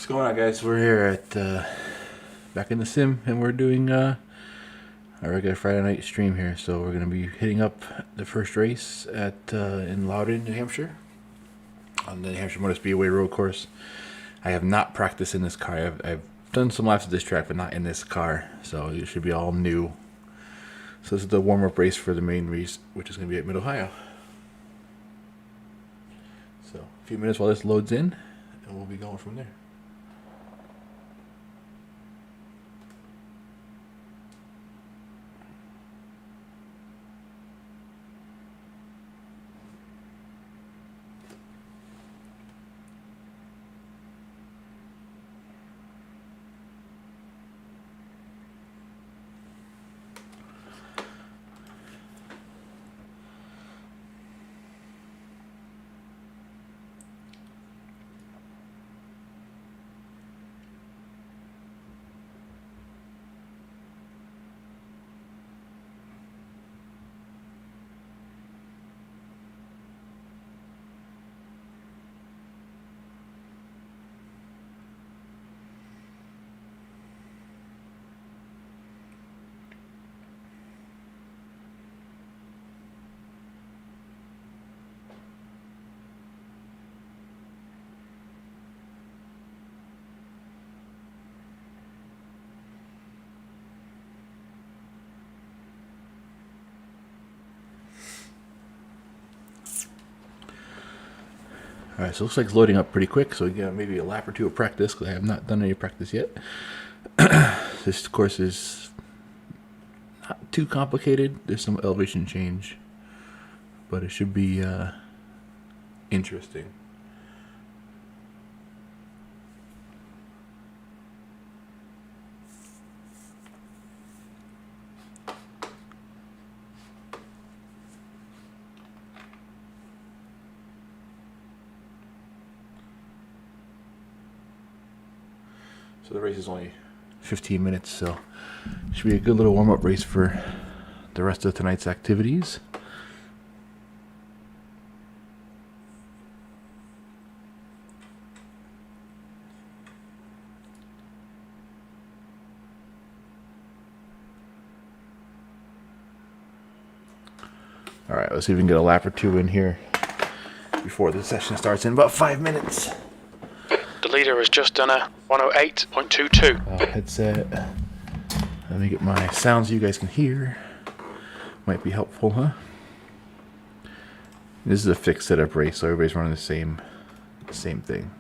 What's going on, guys? We're here at back in the sim, and we're doing our regular Friday night stream here. So we're gonna be hitting up the first race at in Loudon, New Hampshire, on the New Hampshire Motor Speedway road course. I have not practiced in this car. I've done some laps at this track, but not in this car. So it should be all new. So this is the warm-up race for the main race, which is gonna be at Mid Ohio. So a few minutes while this loads in, and we'll be going from there. Alright, so it looks like it's loading up pretty quick, so we got maybe a lap or two of practice, because I have not done any practice yet. This course is not too complicated. There's some elevation change, but it should be interesting. So the race is only 15 minutes, so it should be a good little warm-up race for the rest of tonight's activities. Alright, let's see if we can get a lap or two in here before the session starts in about 5 minutes. The leader has just done a 108.22. Headset. Let me get my sounds you guys can hear. Might be helpful, huh? This is a fixed setup race, so everybody's running the same thing.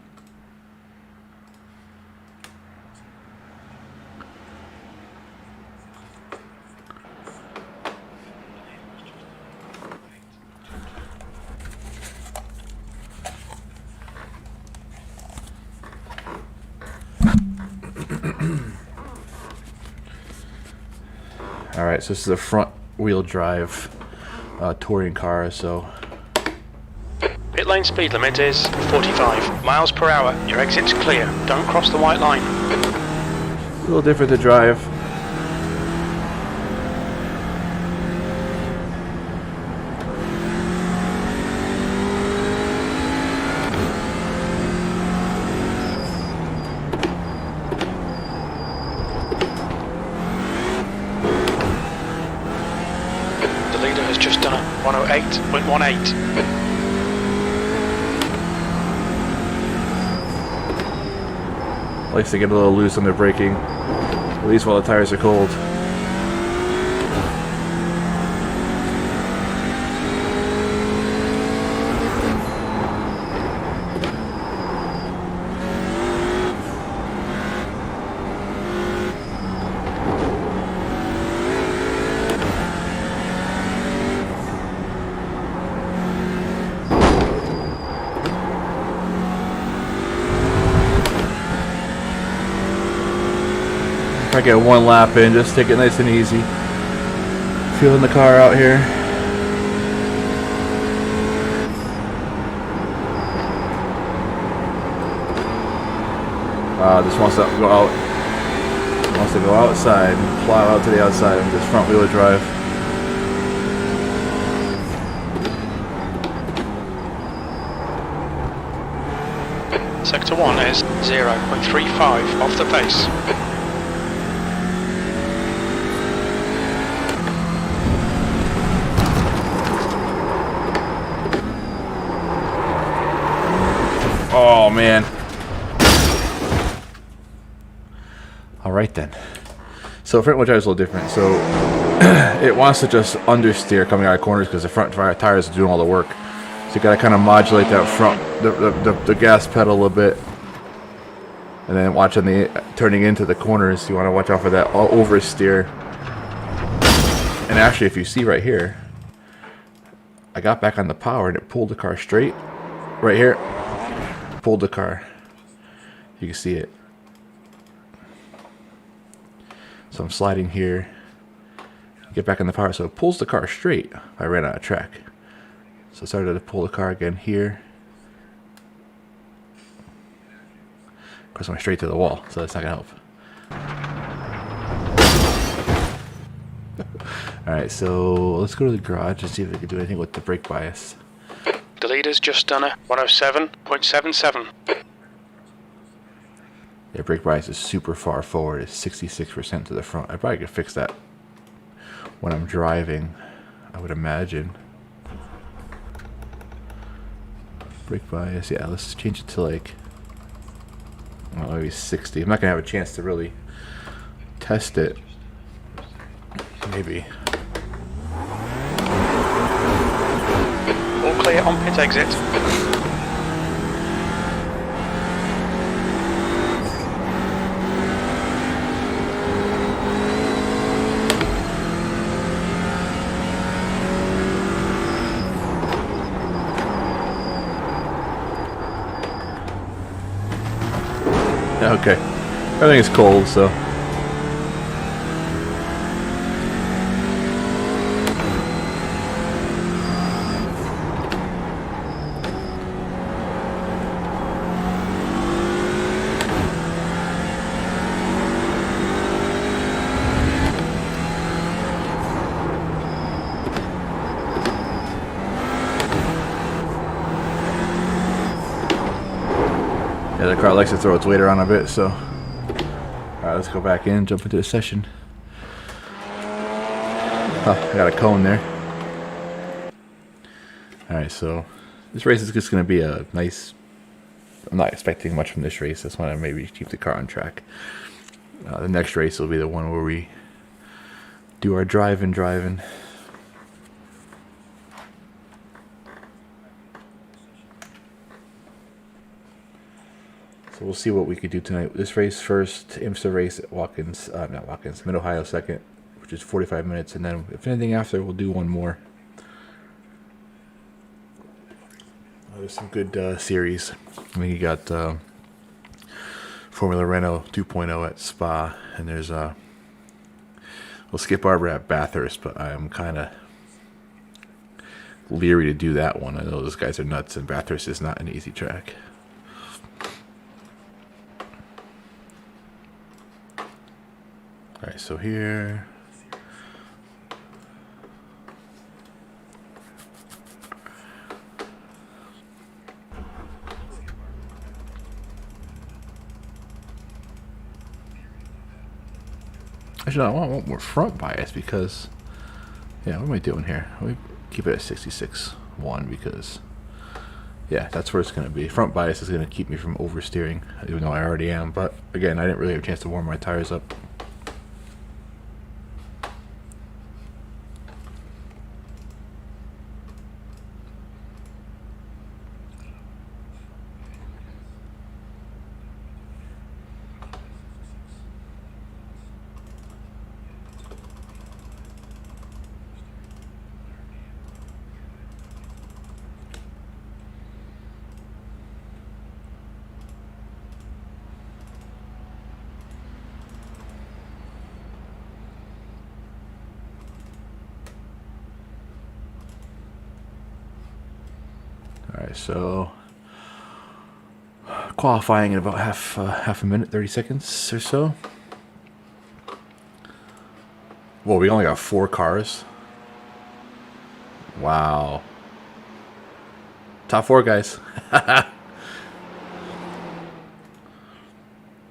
Alright, so this is a front wheel drive touring car, so Pit lane speed limit is 45 miles per hour. Your exit's clear. Don't cross the white line. a little different to drive. Just done a 108.18. Likes to get a little loose on their braking, at least while the tires are cold. I get one lap in, just take it nice and easy. Feeling the car out here. Just wants to go out. Wants to go outside, plow out to the outside with this front wheel drive. Sector to 1 is 0.35 off the pace. Oh man. Alright then. So front wheel drive is a little different. So it wants to just understeer coming out of corners because the front tires are doing all the work. So you gotta kind of modulate that front, the gas pedal a little bit. And then watch on the turning into the corners, you want to watch out for that oversteer. And actually, if you see right here, I got back on the power and it pulled the car straight. Right here, pulled the car. You can see it. So I'm sliding here. Get back in the power, so it pulls the car straight. I ran out of track. So I started to pull the car again here. Of course, I went straight to the wall, so that's not gonna help. Alright, so let's go to the garage and see if we can do anything with the brake bias. The leader's just done a 107.77. Yeah, brake bias is super far forward. It's 66% to the front. I probably could fix that when I'm driving, I would imagine. Brake bias, yeah, let's change it to like, well, maybe 60. I'm not gonna have a chance to really test it. Maybe. All clear on pit exit. Okay. Everything is cold, so. Yeah, the car likes to throw its weight around a bit, so. Alright, let's go back in, jump into the session. Oh, I got a cone there. Alright, so this race is just going to be a nice. I'm not expecting much from this race. I just want to maybe keep the car on track. The next race will be the one where we do our driving. So we'll see what we could do tonight. This race first, IMSA race at Mid-Ohio second, which is 45 minutes, and then if anything after, we'll do one more. There's some good series. I mean, you got Formula Renault 2.0 at Spa, and there's well, Skip Barber at Bathurst, but I'm kind of leery to do that one. I know those guys are nuts, and Bathurst is not an easy track. Alright, so here. Actually, no, I want more front bias because, yeah, what am I doing here? Let me keep it at 66.1 because, yeah, that's where it's going to be. Front bias is going to keep me from oversteering, even though I already am. But again, I didn't really have a chance to warm my tires up. Alright, so qualifying in about half a minute, 30 seconds or so. Well, we only got 4 cars. Wow. Top 4, guys.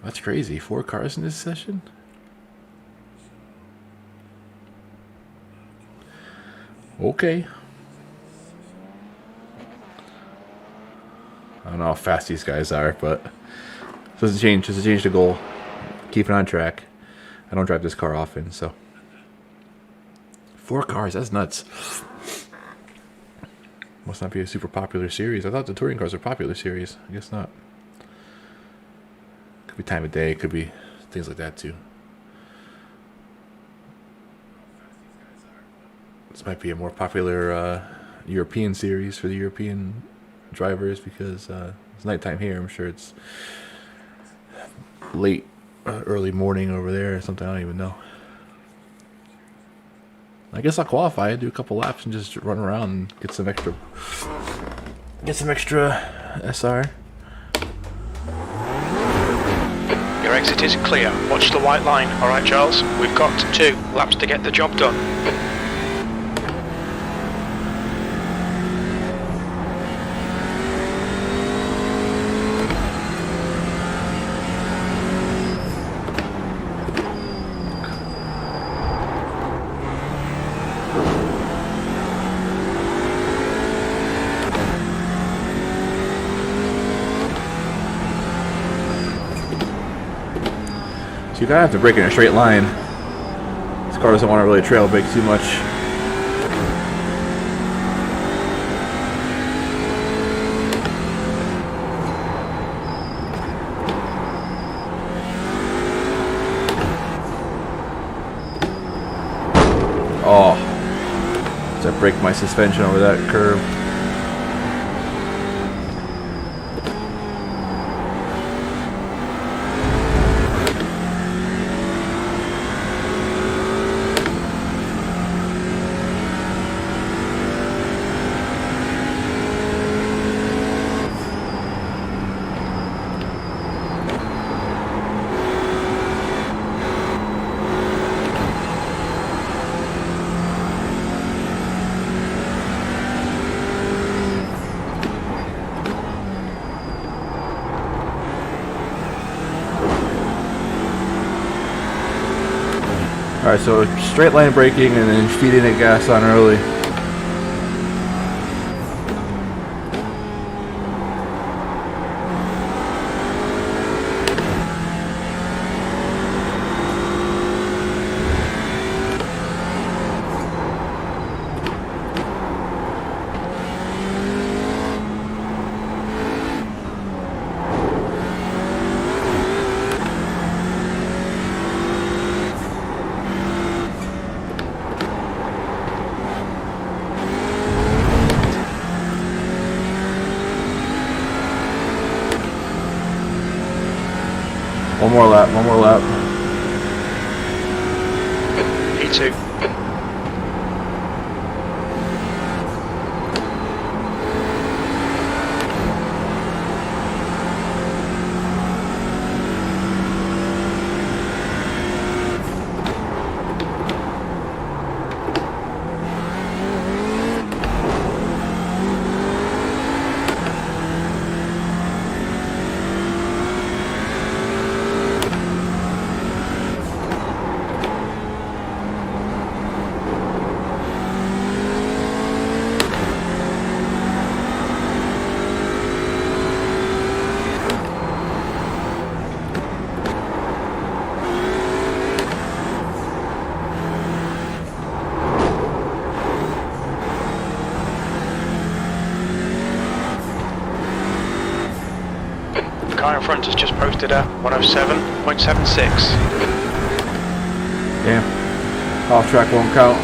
That's crazy. 4 cars in this session? Okay. I don't know how fast these guys are, but doesn't change the goal. Keep it on track. I don't drive this car often, so 4 cars, that's nuts. Must not be a super popular series. I thought the touring cars are a popular series. I guess not. Could be time of day, could be things like that too. This might be a more popular European series for the European drivers because it's nighttime here. I'm sure it's late, early morning over there or something. I don't even know. I guess I'll qualify, do a couple laps, and just run around and get some extra SR. Your exit is clear. Watch the white line. All right, Charles. We've got 2 laps to get the job done. You gotta have to brake in a straight line. This car doesn't want to really trail brake too much. Oh, does that break my suspension over that curve? Alright, so straight line braking and then feeding it gas on early. One more lap, one more lap. P2. Car in front has just posted a 107.76. Damn. Off track won't count.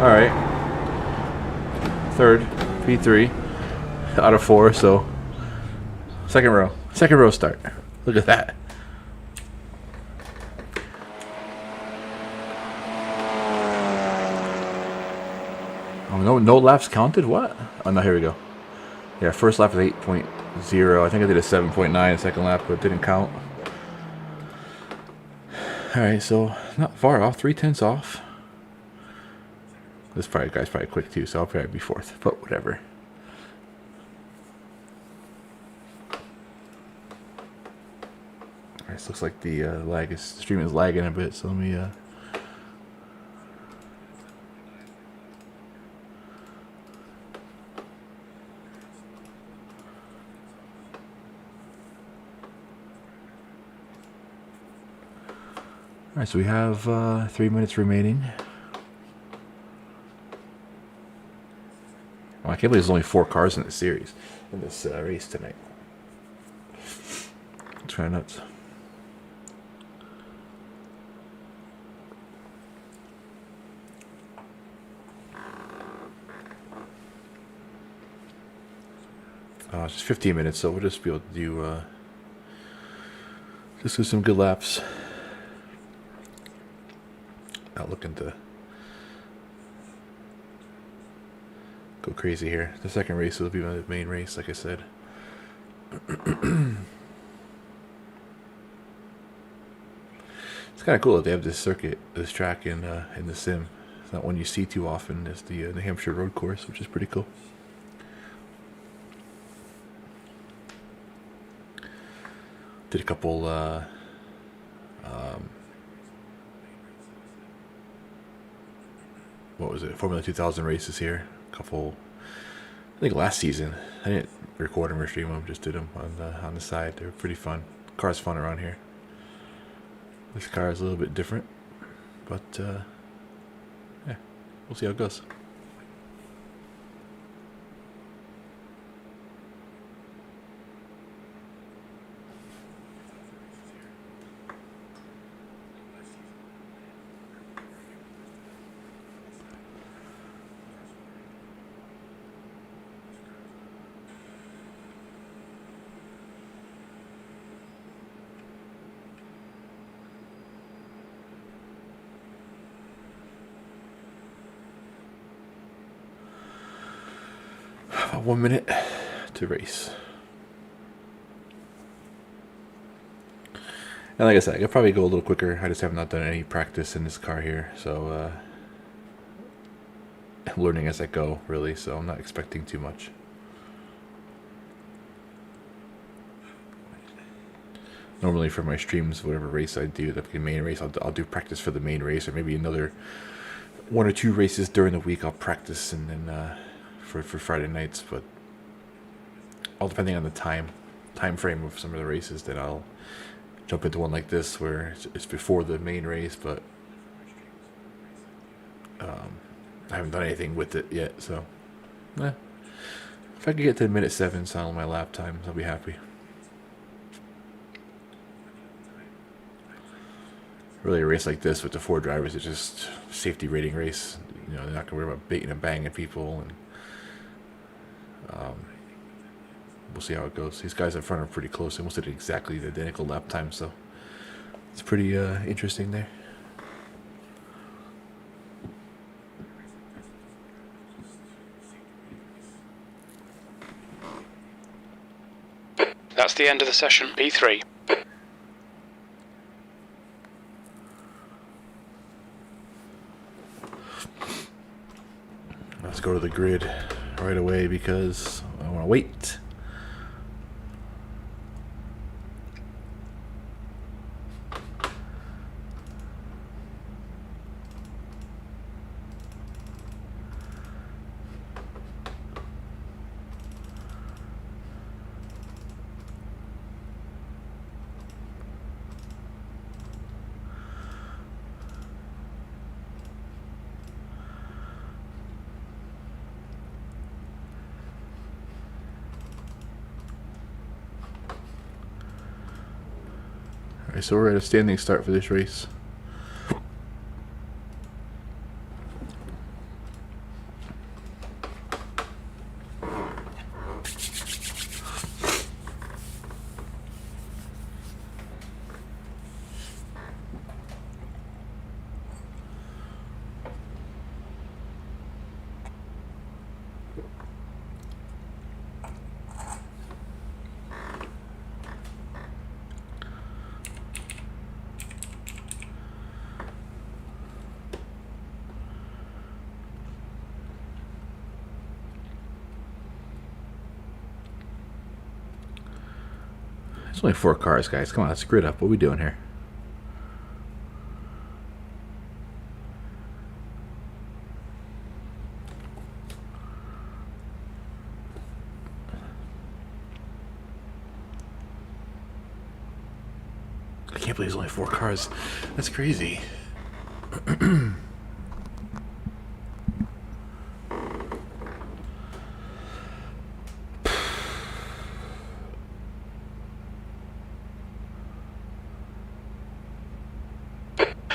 Alright. Third. P3. Out of 4, so second row. Second row start. Look at that. Oh, no laps counted? What? Oh, no, here we go. Yeah, first lap was 8.0. I think I did a 7.9 second lap, but it didn't count. Alright, so not far off. 3/10 off. This guy's probably quick too, so I'll probably be fourth. But whatever. Alright, this looks like the stream is lagging a bit. So let me. Alright, so we have 3 minutes remaining. Oh, I can't believe there's only 4 cars in this series, in this race tonight. It's kind of nuts. It's just 15 minutes, so we'll just be able to do just do some good laps. Not looking to go crazy here. The second race will be my main race, like I said. It's kind of cool that they have this circuit, this track in the sim. It's not one you see too often. It's the Hampshire road course, which is pretty cool. Did a couple what was it? Formula 2000 races here. A couple, I think last season. I didn't record them or stream them. Just did them on the side. They're pretty fun. Car's fun around here. This car is a little bit different, but yeah, we'll see how it goes. About 1 minute to race. And like I said, I could probably go a little quicker. I just have not done any practice in this car here, so I'm learning as I go, really, so I'm not expecting too much. Normally for my streams, whatever race I do, the main race, I'll do practice for the main race, or maybe another 1 or 2 races during the week I'll practice, and then for Friday nights, but all depending on the time frame of some of the races, then I'll jump into one like this where it's before the main race, but I haven't done anything with it yet, so if I can get to minute 7 on my lap times, I'll be happy. Really, a race like this with the 4 drivers is just safety rating race. You know, they're not gonna worry about baiting and banging people, and we'll see how it goes. These guys in front are pretty close, almost at exactly the identical lap time, so it's pretty interesting there. That's the end of the session, P3. Let's go to the grid right away because I want to wait. Alright, so we're at a standing start for this race. There's only 4 cars, guys. Come on, let's grid up. What are we doing here? I can't believe there's only 4 cars. That's crazy.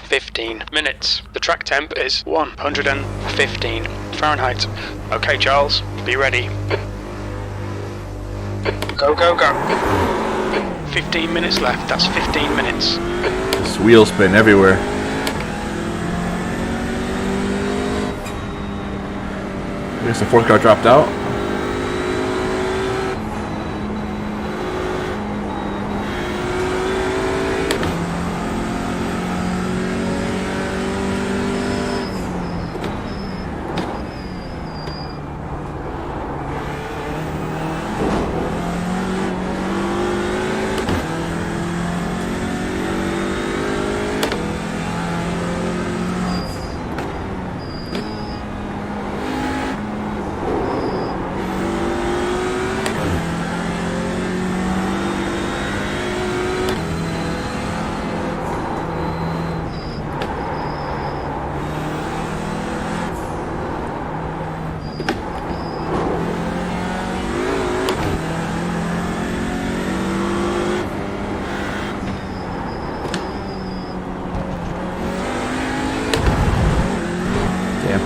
15 minutes. The track temp is 115 Fahrenheit. Okay, Charles, be ready. Go, go, go. 15 minutes left. That's 15 minutes. This wheel spin everywhere. I guess the 4th car dropped out.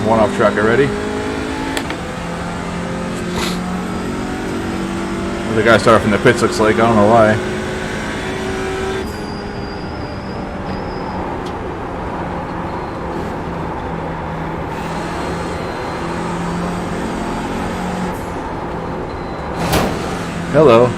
One off track already. Well, the guy started from the pits, looks like. I don't know why. Hello.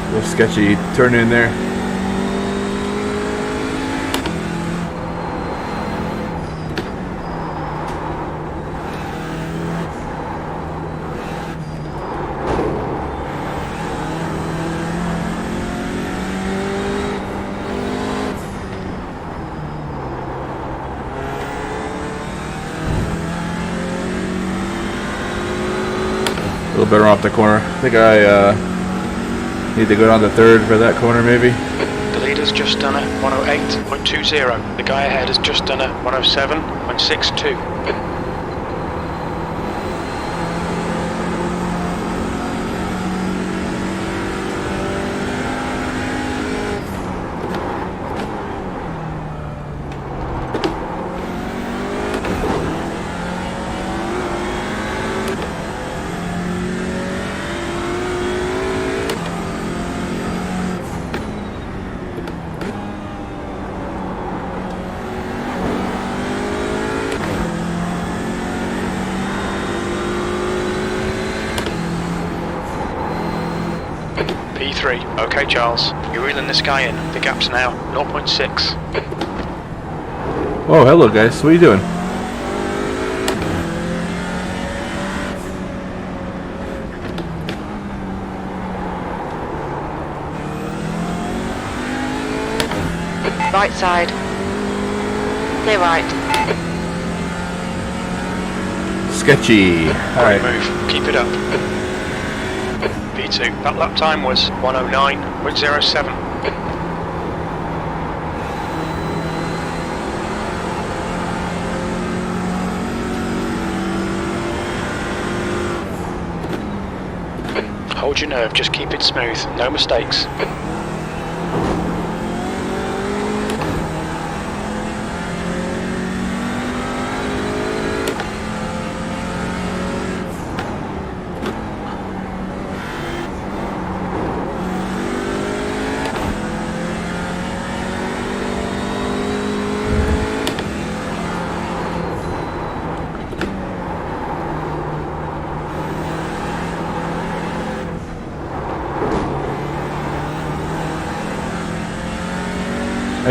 A little sketchy turn in there. A little better off the corner. I think I need to go down to 3rd for that corner, maybe. The leader's just done a 108.20. The guy ahead has just done a 107.62. P3. Okay, Charles. You're reeling this guy in. The gap's now 0.6. Oh, hello, guys. What are you doing? Right side. Clear right. Sketchy. Great Alright. move. Keep it up. P2. That lap time was 109.07. Hold your nerve, just keep it smooth, no mistakes.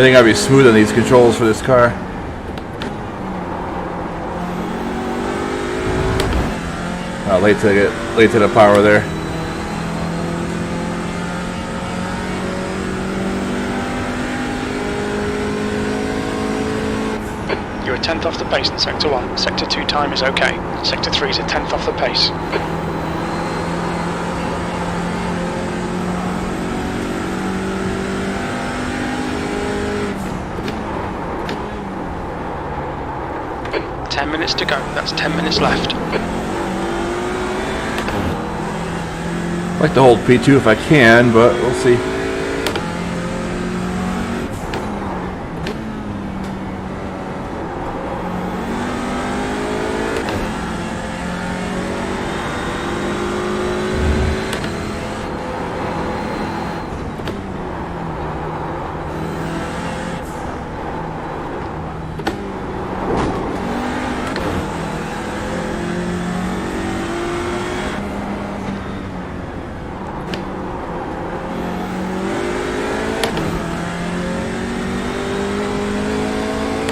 Everything gotta be smooth on these controls for this car. Late to the power there. You're a tenth off the pace in Sector 1. Sector 2 time is okay. Sector 3 is a tenth off the pace. Minutes to go. That's 10 minutes left. I'd like to hold P2 if I can, but we'll see.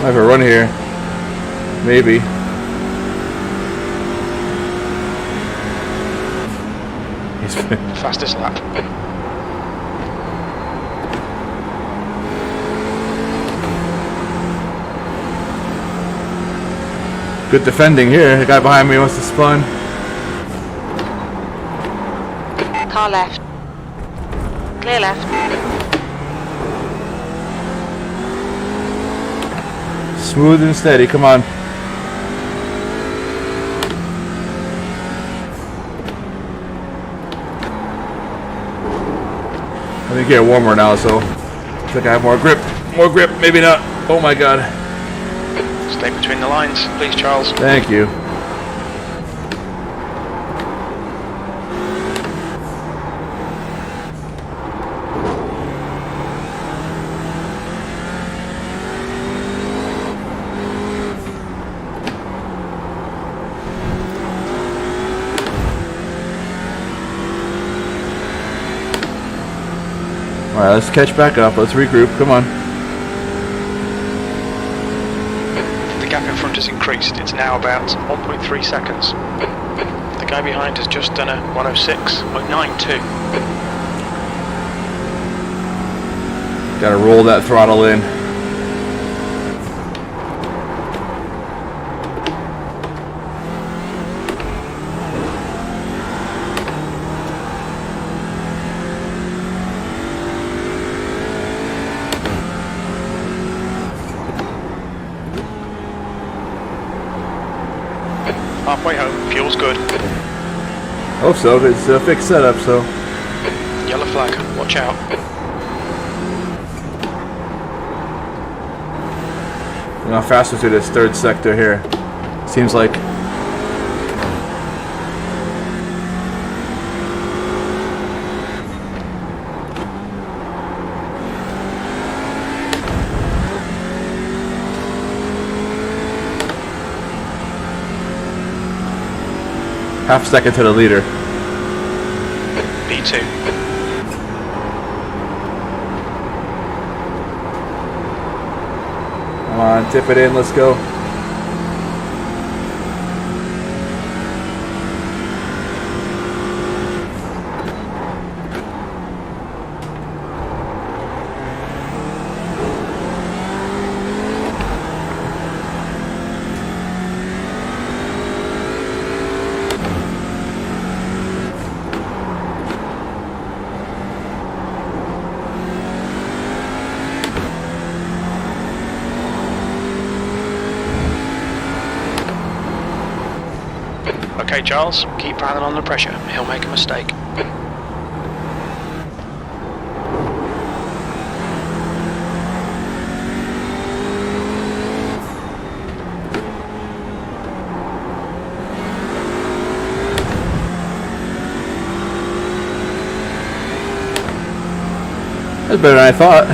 I have a run here. Maybe. He's fastest lap. Good defending here. The guy behind me wants to spun. Car left. Clear left. Smooth and steady, come on. I think you're warmer now, so I think I have more grip. More grip, maybe not. Oh my god. Stay between the lines, please, Charles. Thank you. Alright, let's catch back up. Let's regroup. Come on. The gap in front has increased. It's now about 1.3 seconds. The guy behind has just done a 106.92. Gotta roll that throttle in. Halfway home, fuel's good. Hope so. It's a fixed setup, so. Yellow flag, watch out. You know, faster through this third sector here. Seems like. Half second to the leader. B2. Come on, tip it in, let's go. Okay, Charles, keep piling on the pressure. He'll make a mistake. That's better than I thought.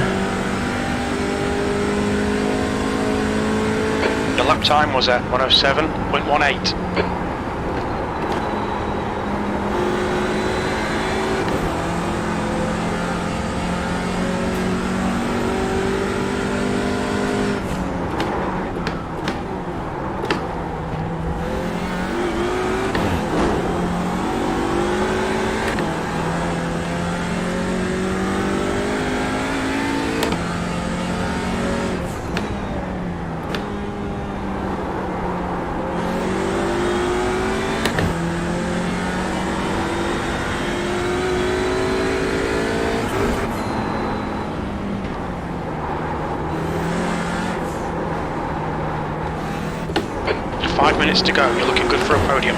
The lap time was at 107.18. 5 minutes to go. You're looking good for a podium.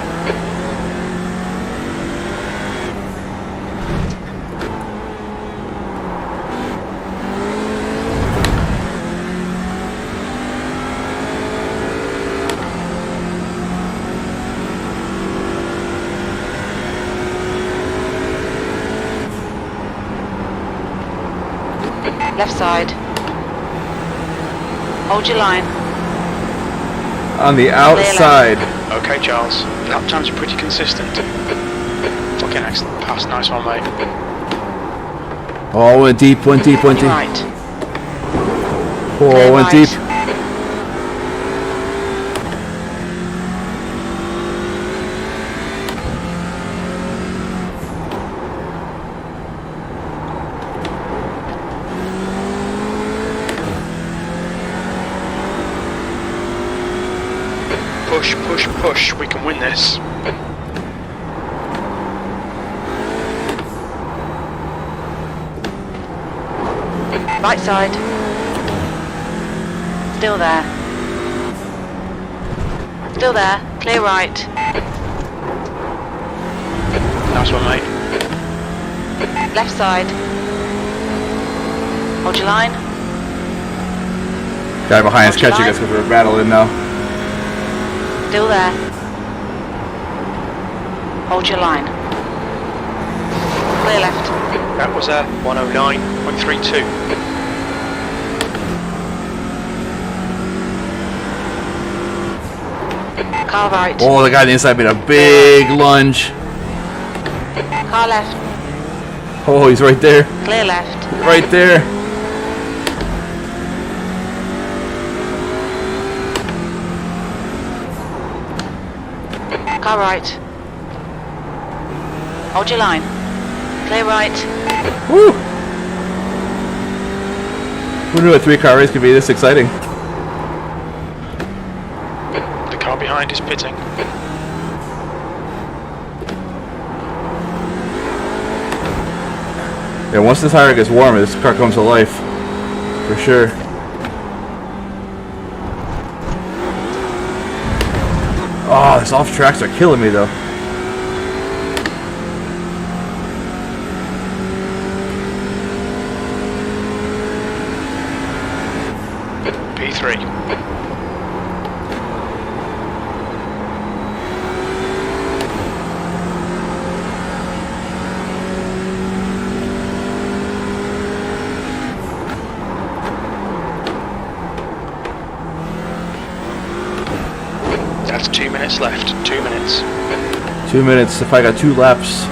Left side. Hold your line. On the outside. Okay, Charles. Lap times are pretty consistent. Fucking excellent pass. Nice one, mate. Oh, went deep, went deep, went deep. Right. Oh, Clear went right. deep. Push, push, push. We can win this. Right side. Still there. Still there. Clear right. Nice one, mate. Left side. Hold your line. Guy behind us Hold your catching line. us because we're battling now. Still there. Hold your line. Clear left. That was a 109.32. Car right. Oh, the guy on the inside made a big lunge. Car left. Oh, he's right there. Clear left. Right there. Car right. Hold your line. Clear right. Woo! Who knew a 3-car race could be this exciting? The car behind is pitting. Yeah, once the tire gets warm, this car comes to life. For sure. Oh, these off tracks are killing me though. P3. That's 2 minutes left. 2 minutes. 2 minutes if I got 2 laps.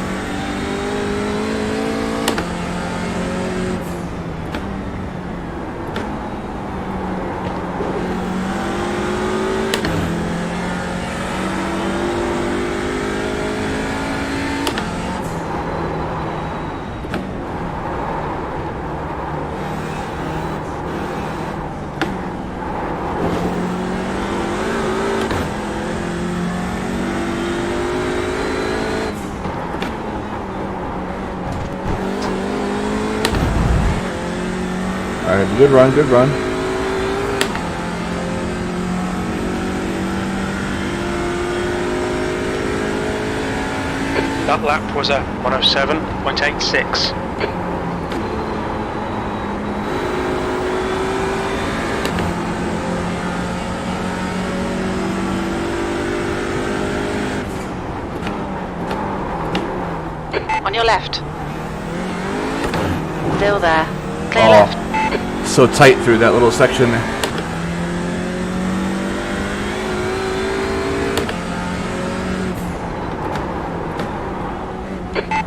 Alright, good run, good run. That lap was a 107.86. On your left. Still there. Clear Oh. left. So tight through that little section there.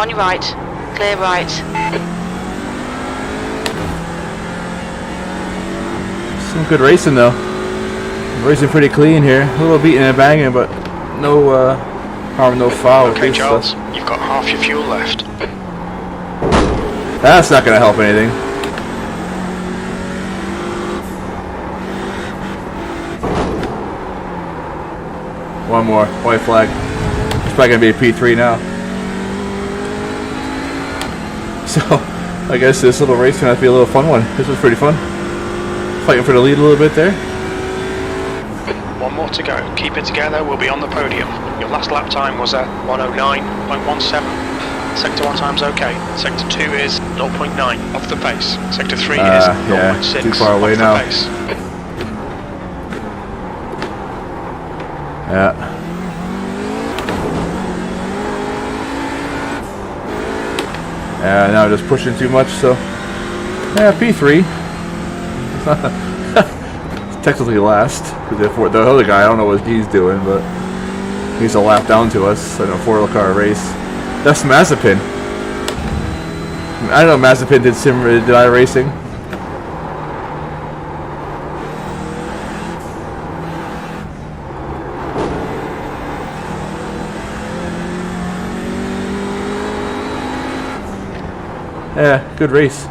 On your right. Clear right. Some good racing though. Racing pretty clean here. A little beating and banging, but no harm, no foul. Okay, Charles, you've got half your fuel left. That's not gonna help anything. One more. White flag. It's probably gonna be a P3 now. So, I guess this little race gonna have to be a little fun one. This was pretty fun. Fighting for the lead a little bit there. One more to go. Keep it together, we'll be on the podium. Your last lap time was at 109.17. Sector 1 time's okay. Sector 2 is 0.9 off the pace. Sector 3 is yeah, 0.6 too far away off now. the pace. Yeah. Yeah, now just pushing too much, so yeah, P3. It's technically last, because the other guy, I don't know what he's doing, but he's a lap down to us in a 4-car race. That's Mazepin. I know Mazepin did iRacing. Yeah, good race.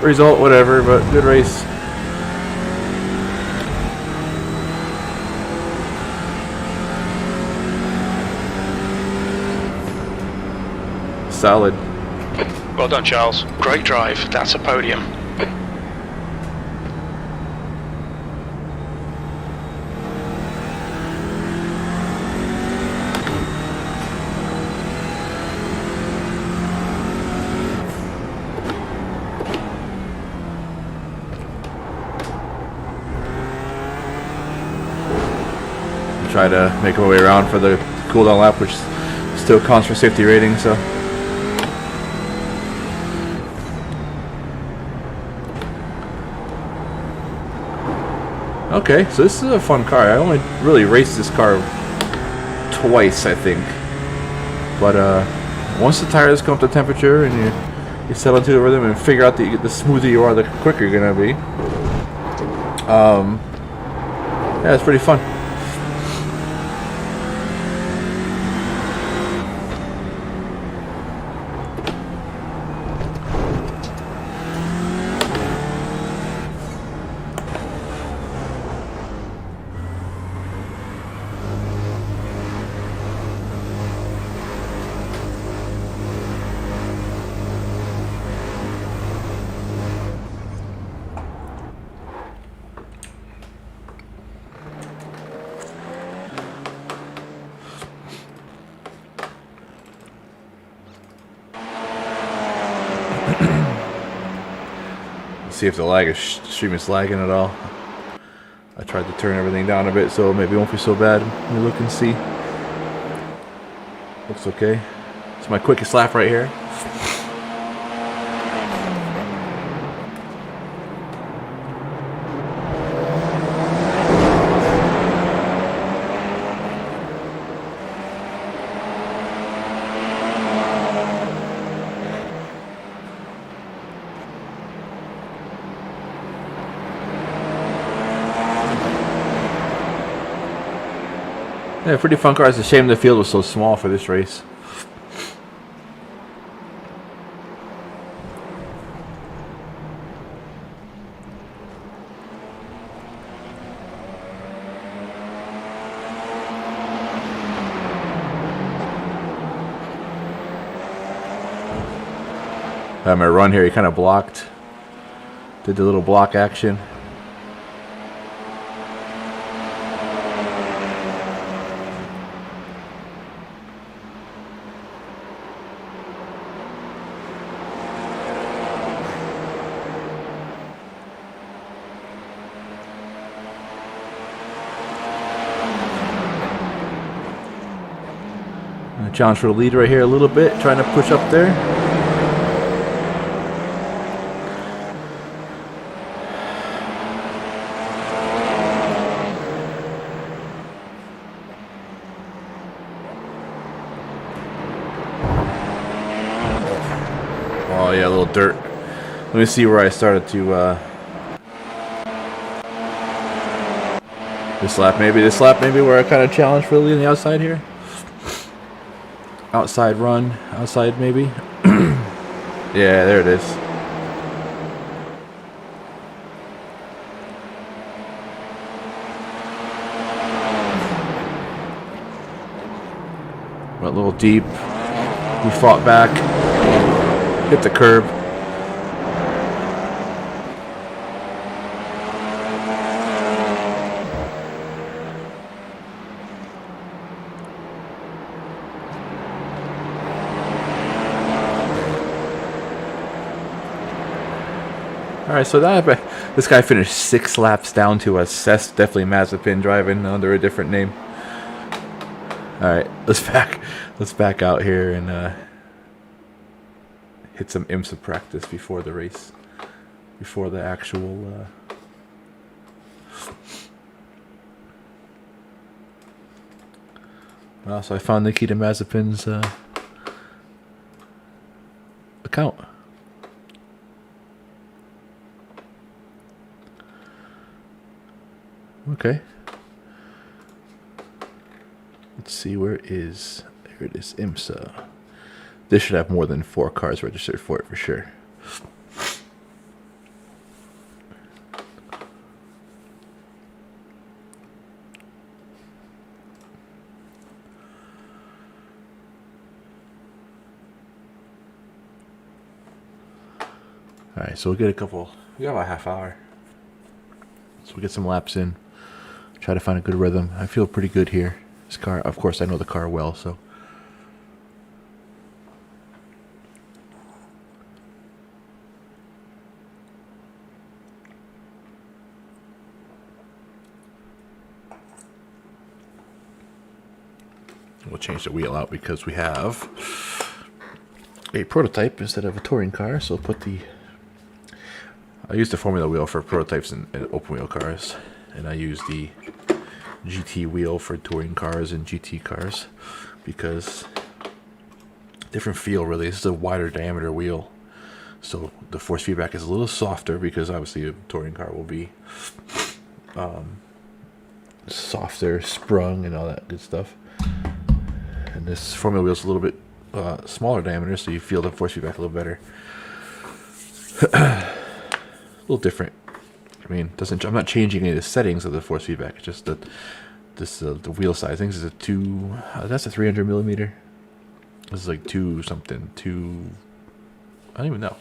Result, whatever, but good race. Solid. Well done, Charles. Great drive. That's a podium. Try to make my way around for the cooldown lap, which still counts for safety rating, so. Okay, so this is a fun car. I only really raced this car twice, I think. But once the tires come up to temperature and you settle into the rhythm and figure out that the smoother you are, the quicker you're gonna be. Yeah, it's pretty fun. See if the stream is lagging at all. I tried to turn everything down a bit so maybe it won't be so bad. Let me look and see. Looks okay. It's my quickest lap right here. Yeah, pretty fun car. It's a shame the field was so small for this race. My run here, he kind of blocked. Did the little block action. Challenge for the lead right here a little bit, trying to push up there. Oh yeah, a little dirt. Let me see where I started to this lap maybe where I kind of challenged for the lead on the outside here. Outside run, outside maybe. Yeah, there it is. Went a little deep. We fought back. Hit the curb. Alright, so now this guy finished 6 laps down to us. That's definitely Mazepin driving under a different name. Alright, let's back out here and hit some IMSA practice before the race. Before the actual well, so I found Nikita Mazepin's account. Okay. Let's see, where it is. There it is, IMSA. This should have more than 4 cars registered for it for sure. Alright, so we'll get we got about a half hour. So we'll get some laps in. Try to find a good rhythm. I feel pretty good here. This car, of course, I know the car well, so. We'll change the wheel out because we have a prototype instead of a touring car, so I use the Formula wheel for prototypes and open wheel cars, and I use the GT wheel for touring cars and GT cars because different feel really. This is a wider diameter wheel, so the force feedback is a little softer because obviously a touring car will be softer, sprung, and all that good stuff. And this Formula wheel is a little bit smaller diameter, so you feel the force feedback a little better. A little different. I mean, I'm not changing any of the settings of the force feedback. It's just that the wheel size. I think this is that's a 300 millimeter. This is like 2 something. I don't even know.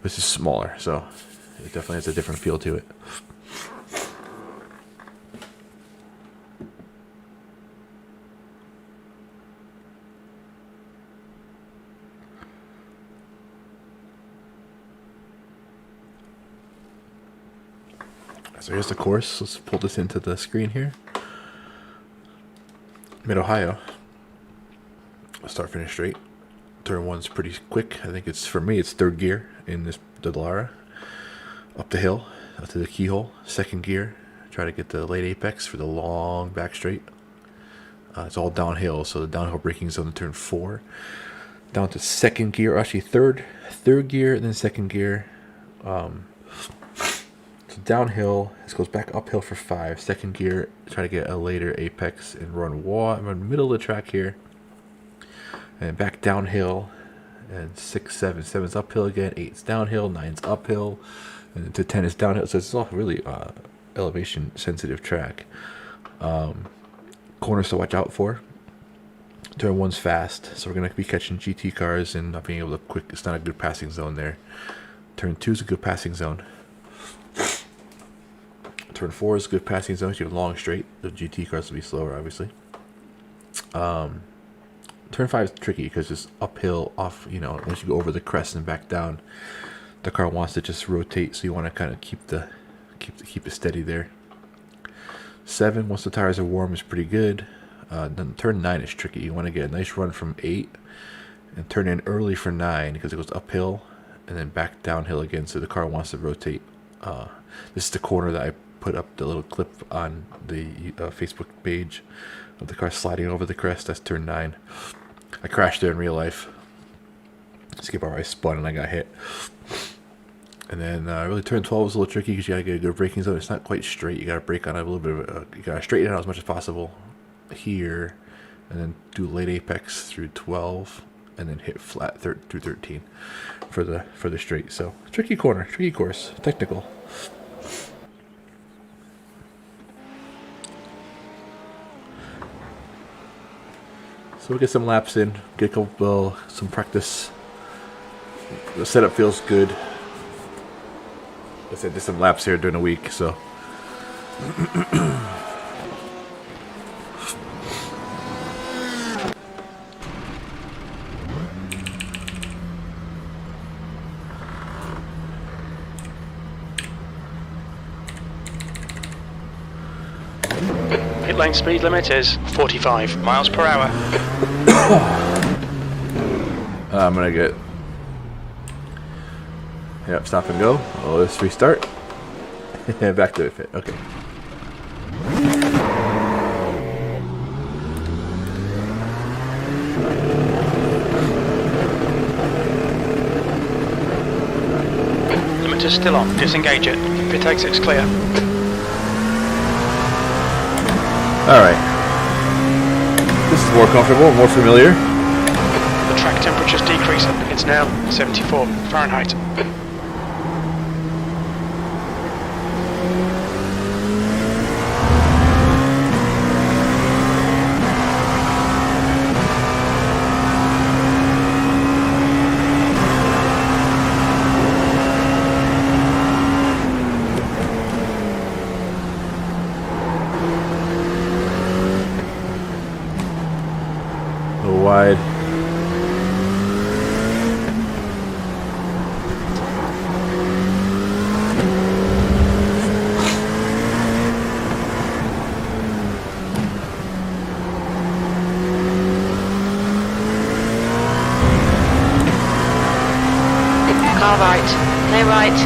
This is smaller, so it definitely has a different feel to it. So here's the course. Let's pull this into the screen here. Mid-Ohio. Start, finish straight. Turn 1's pretty quick. I think for me, it's 3rd gear in the Dallara. Up the hill, up to the keyhole. 2nd gear. Try to get the late apex for the long back straight. It's all downhill, so the downhill braking zone in turn 4. Down to 2nd gear, or actually third gear, and then 2nd gear. So downhill, this goes back uphill for 5. 2nd gear, try to get a later apex and run middle of the track here. And back downhill, and 6, 7. 7's uphill again, 8's downhill, 9's uphill, and then to 10 is downhill. So it's all really elevation sensitive track. Corners to watch out for. Turn 1's fast, so we're going to be catching GT cars and not being able to it's not a good passing zone there. Turn 2 is a good passing zone. Turn 4 is a good passing zone. You have long straight. The GT cars will be slower, obviously. Turn 5 is tricky because it's uphill off. Once you go over the crest and back down, the car wants to just rotate. So you want to kind of keep it steady there. 7, once the tires are warm, is pretty good. Then turn 9 is tricky. You want to get a nice run from 8 and turn in early for 9 because it goes uphill and then back downhill again. So the car wants to rotate. This is the corner that I put up the little clip on the Facebook page of the car sliding over the crest. That's turn 9. I crashed there in real life. Skip bar, I spun and I got hit. And then really turn 12 is a little tricky because you gotta get a good braking zone. It's not quite straight. You gotta brake on it a little bit you gotta straighten it out as much as possible here, and then do late apex through 12, and then hit flat through 13 for the straight. So tricky corner, tricky course, technical. So we'll get some laps in, get some practice. The setup feels good. I said, did some laps here during the week, so. Pit lane speed limit is 45 miles per hour. I'm gonna get. Yep, stop and go. Oh, let's restart. Back to the pit. Okay. Limiter's still on. Disengage it. Pit exit's clear. Alright. This is more comfortable, more familiar. The track temperature's decreasing. It's now 74 Fahrenheit. A little wide. Car right. Clear right.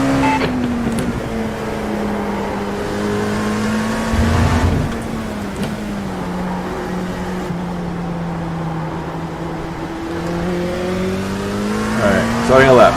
Alright, starting a lap.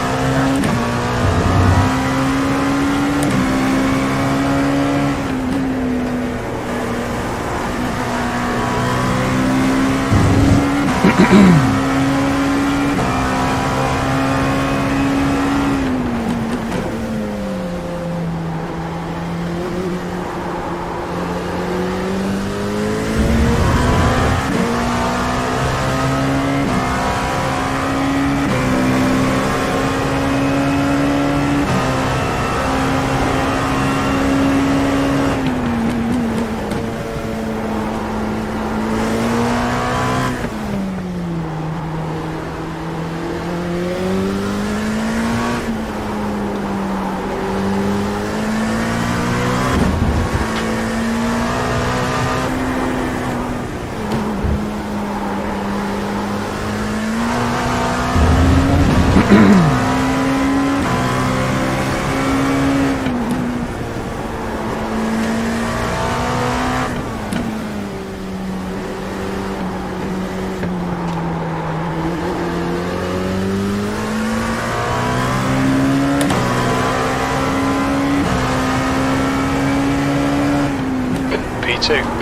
P2.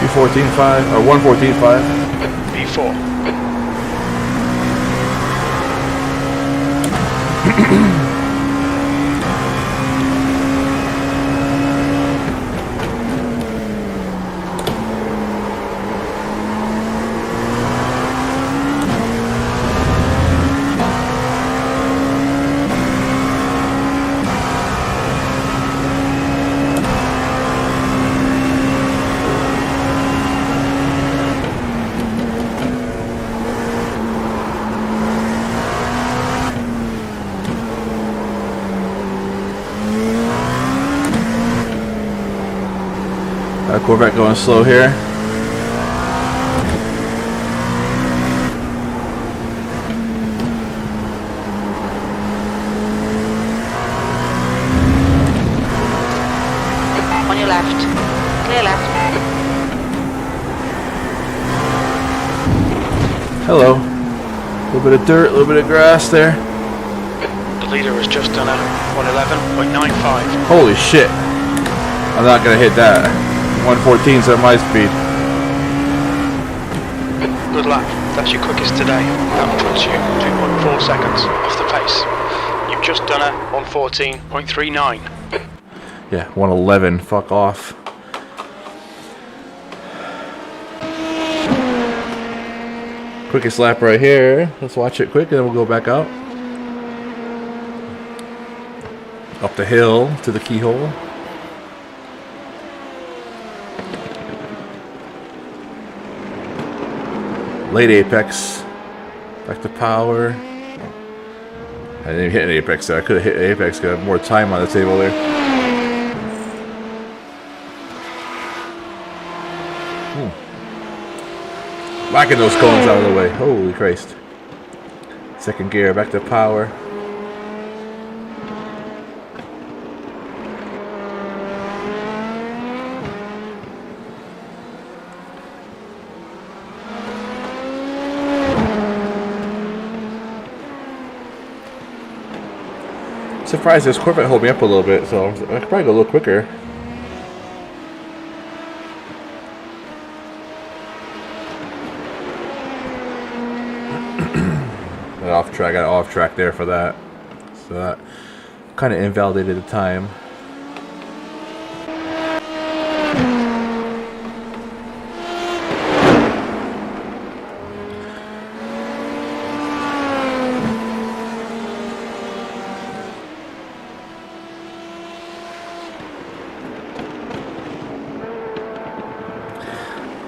.214.5 or 114.5. P4. Corvette going slow here. Hello. A little bit of dirt, a little bit of grass there. The leader has just done a 111.95. Holy shit. I'm not gonna hit that. 114's at my speed. Good lap. That's your quickest today. That puts you 2.4 seconds off the pace. You've just done a 114.39. Yeah, 111. Fuck off. Quickest lap right here. Let's watch it quick and then we'll go back out. Up the hill to the keyhole. Late apex. Back to power. I didn't even hit an apex there. I could have hit an apex. Got more time on the table there. Whacking those cones out of the way. Holy Christ. Second gear. Back to power. Surprised this Corvette hold me up a little bit, so I could probably go a little quicker. Off track, got off track there for that, so that kind of invalidated the time.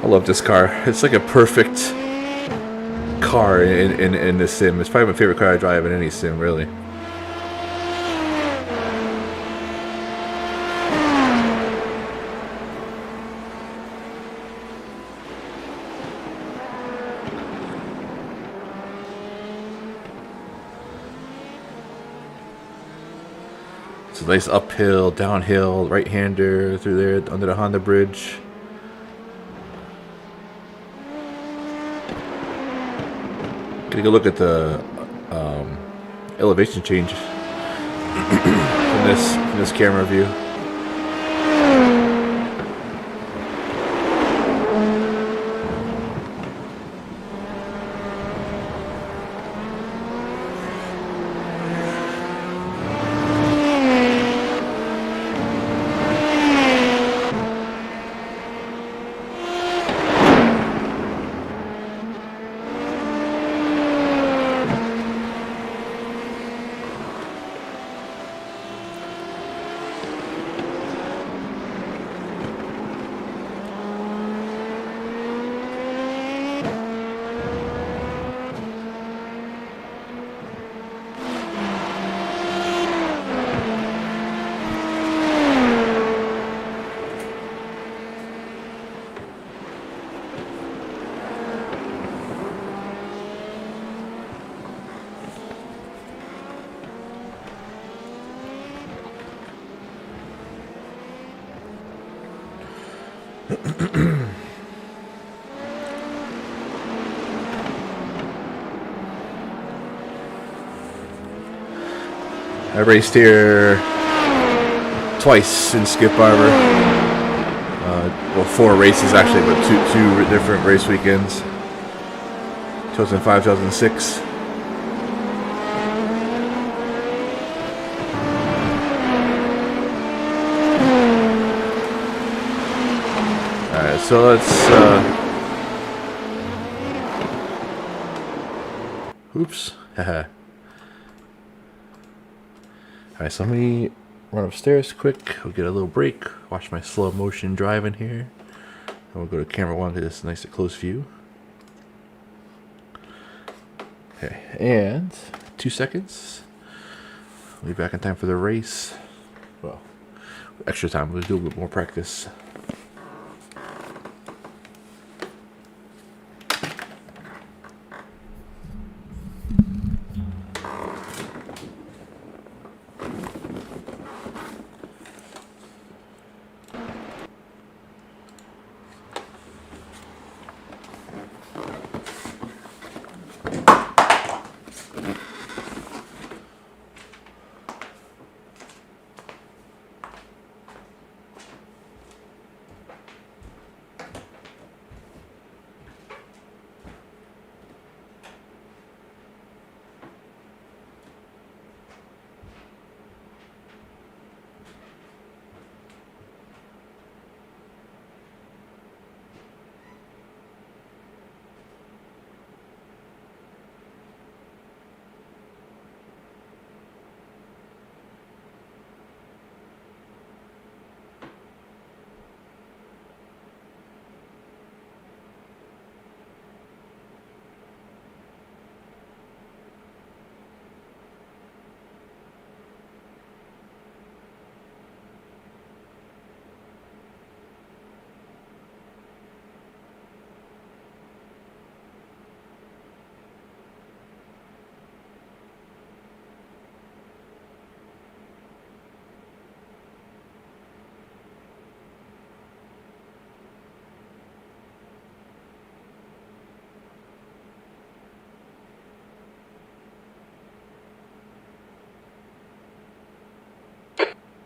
I love this car. It's like a perfect car in this sim. It's probably my favorite car I drive in any sim, really. It's a nice uphill, downhill, right-hander through there under the Honda bridge. Take a look at the elevation change in this camera view. I raced here twice in Skip Barber. Well, 4 races actually, but two different race weekends. 2005, 2006. Alright, so let's oops. Haha. Alright, so let me run upstairs quick. We'll get a little break. Watch my slow motion driving here. And we'll go to camera 1 to this nice and close view. Okay, and 2 seconds. We'll be back in time for the race. Well, extra time. We'll do a bit more practice.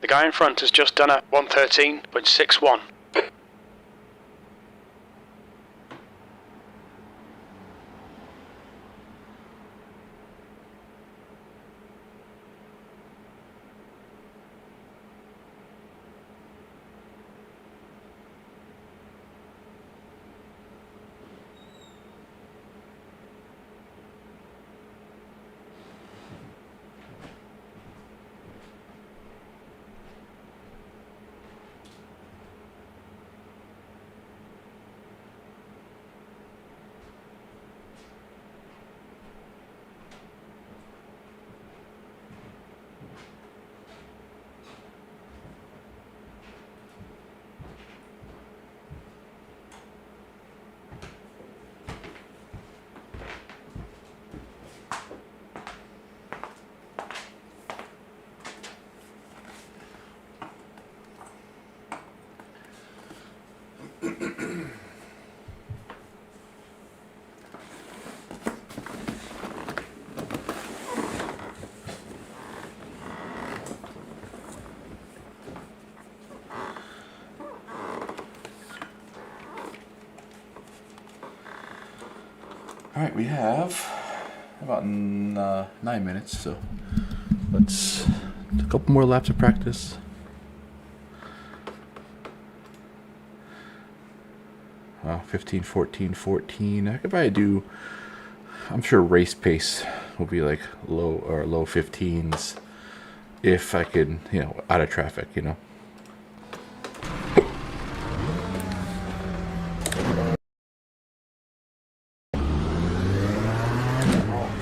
The guy in front has just done a 113.61. Alright, we have about 9 minutes, so let's do a couple more laps of practice. Wow, 15, 14, 14. I could probably do, I'm sure race pace will be like low 15s if I could, out of traffic,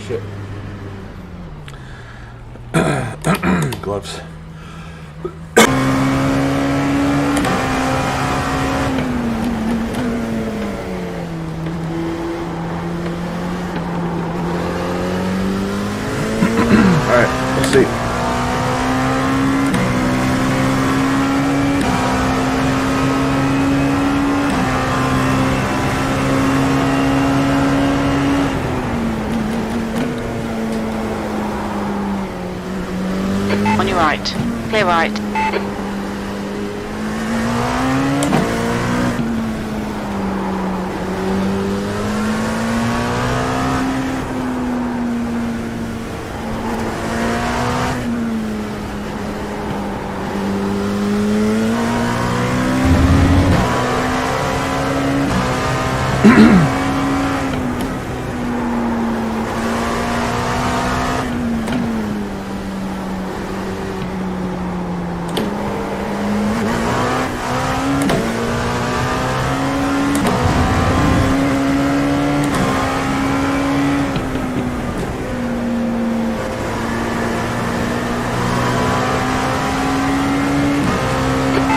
Shit. Gloves. Alright, let's see. On your right. Clear right.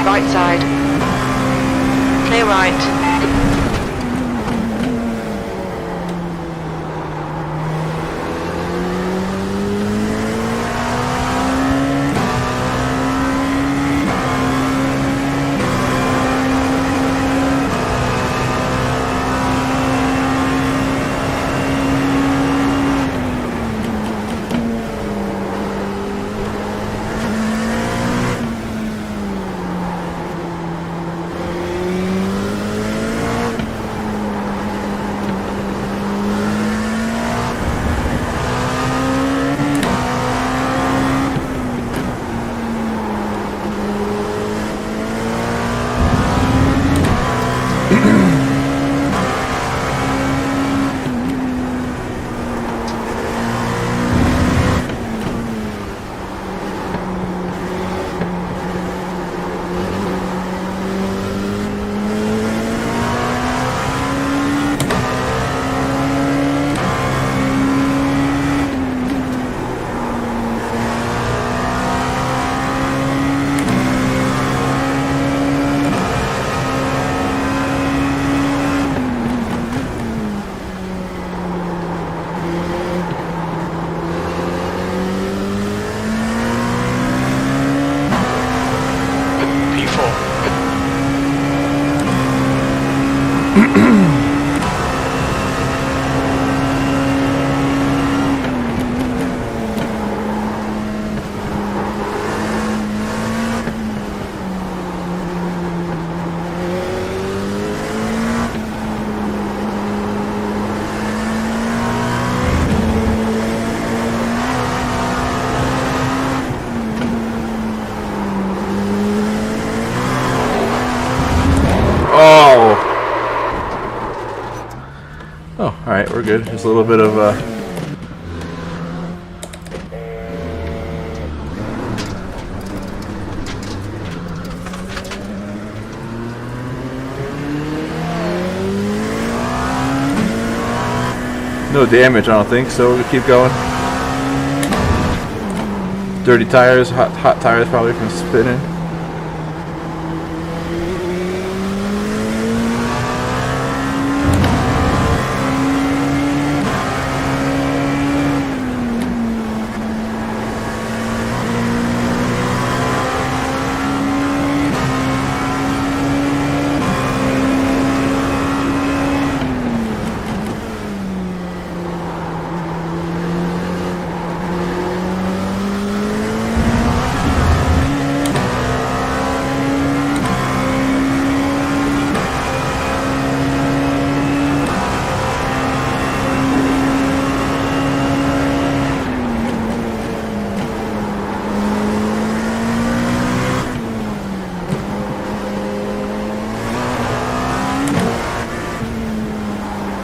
Right side. Clear right. Alright, we're good. Just a little bit of no damage, I don't think, so we'll keep going. Dirty tires, hot tires probably from spinning.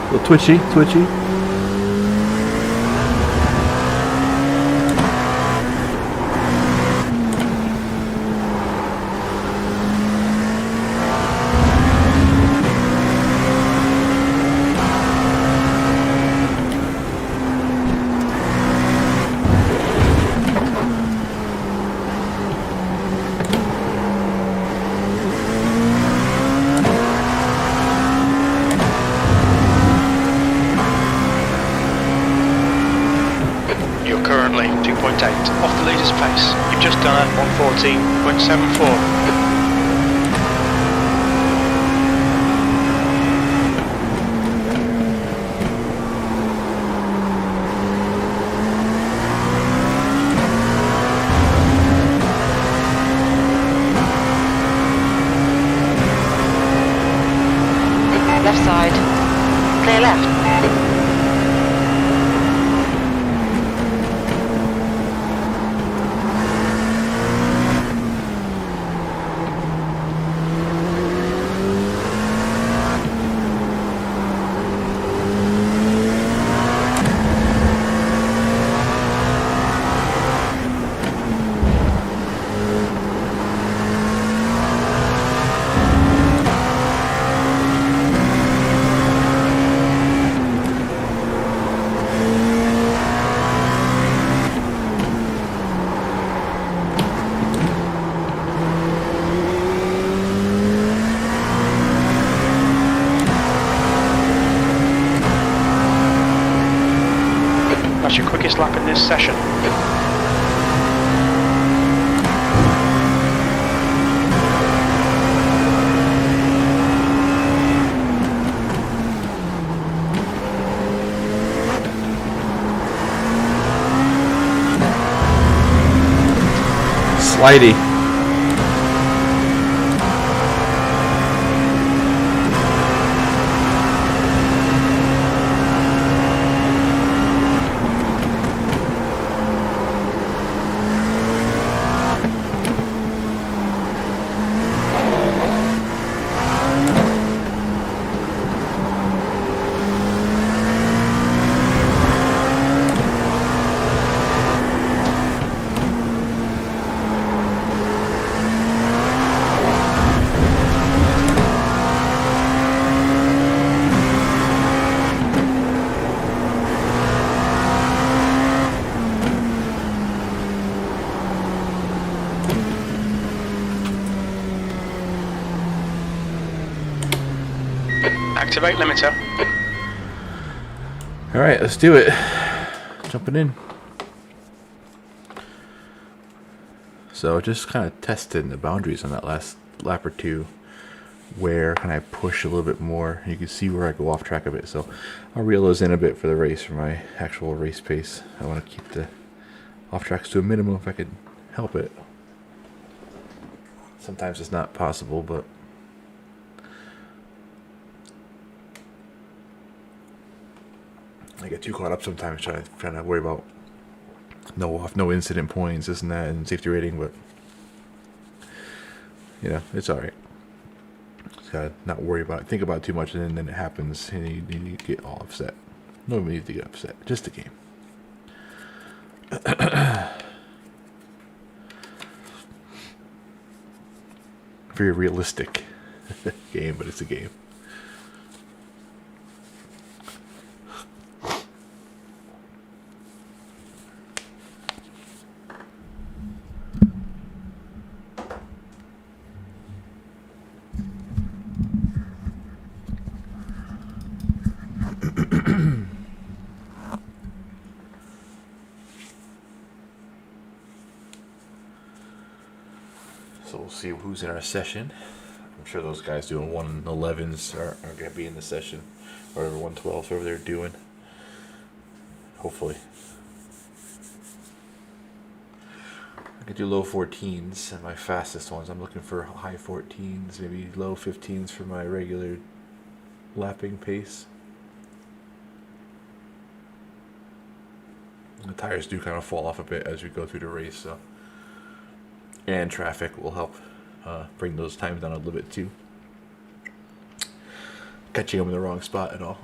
A little twitchy. You're currently 2.8 off the leader's pace. You've just done a 114.74. Left side. Clear left. That's your quickest lap in this session. Slidey. Activate limiter. Alright, let's do it. Jumping in. So just kind of testing the boundaries on that last lap or two. Where can I push a little bit more? You can see where I go off track a bit. So I'll reel those in a bit for the race, for my actual race pace. I want to keep the off tracks to a minimum if I could help it. Sometimes it's not possible, but I get too caught up sometimes trying to worry about no incident points, this and that, and safety rating, but you know, it's alright. Just gotta not worry about it, think about it too much, and then it happens, and you get all upset. Nobody needs to get upset. Just a game. Very realistic game, but it's a game. So we'll see who's in our session. I'm sure those guys doing 111s are going to be in the session, or 112s, whatever they're doing. Hopefully. I could do low 14s and my fastest ones. I'm looking for high 14s, maybe low 15s for my regular lapping pace. The tires do kind of fall off a bit as we go through the race, so. And traffic will help bring those times down a little bit too. Catching them in the wrong spot at all.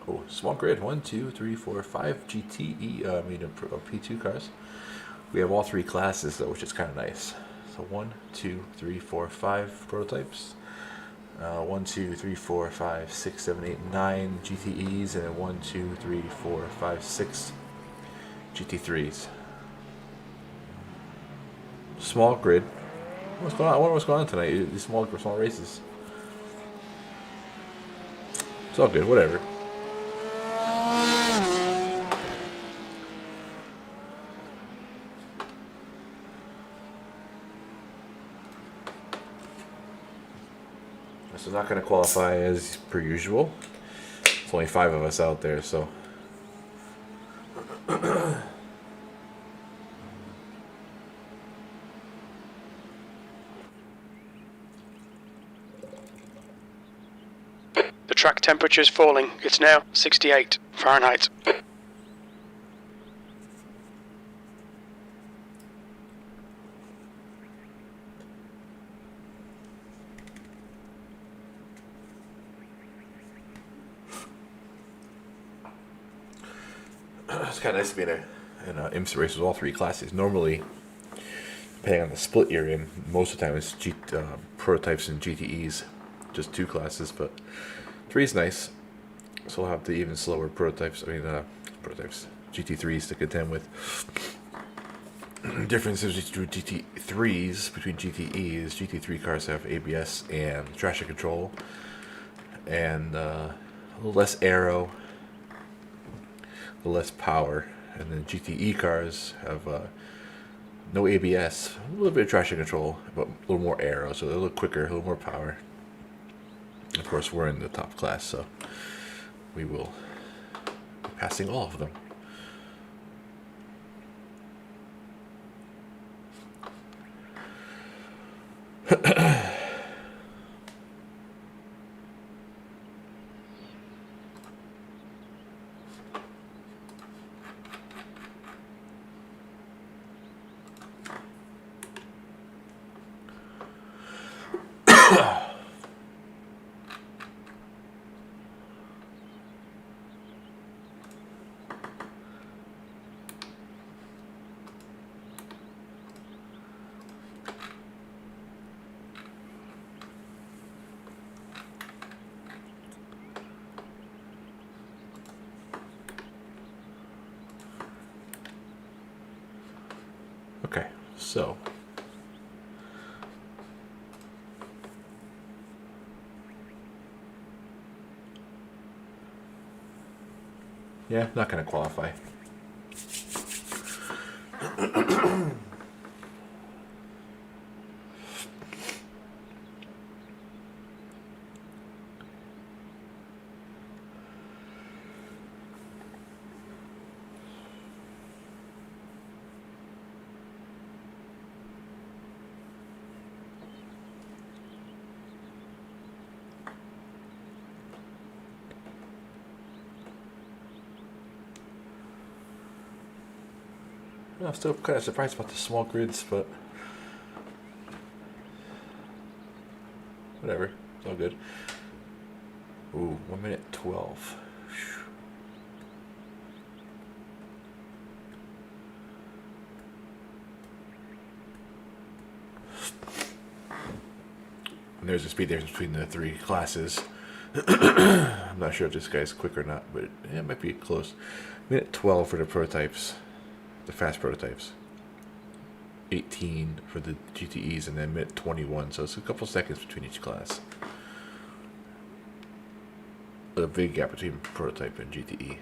Oh, small grid. 1, 2, 3, 4, 5 GTE. P2 cars. We have all 3 classes though, which is kind of nice. So 1, 2, 3, 4, 5 prototypes. 1, 2, 3, 4, 5, 6, 7, 8, 9 GTEs, and then 1, 2, 3, 4, 5, 6 GT3s. Small grid. What's going on? I wonder what's going on tonight. These small races. It's all good. Whatever. So not going to qualify as per usual. It's only 5 of us out there, so. The track temperature is falling. It's now 68 Fahrenheit. It's kind of nice to be in an IMSA race with all 3 classes. Normally, depending on the split you're in, most of the time it's prototypes and GTEs, just 2 classes, but 3 is nice. So we'll have the even slower prototypes. Prototypes, GT3s to contend with. Differences between GT3s between GTEs. GT3 cars have ABS and traction control, and a little less aero, a little less power. And then GTE cars have no ABS, a little bit of traction control, but a little more aero, so they're a little quicker, a little more power. Of course, we're in the top class, so we will be passing all of them. Okay, so yeah, not going to qualify. I'm still kind of surprised about the small grids, but whatever, it's all good. Ooh, 1 minute 12. And there's a speed difference between the 3 classes. I'm not sure if this guy's quick or not, but it might be close. Minute 12 for the prototypes, the fast prototypes. 18 for the GTEs, and then minute 21. So it's a couple seconds between each class. A big gap between prototype and GTE.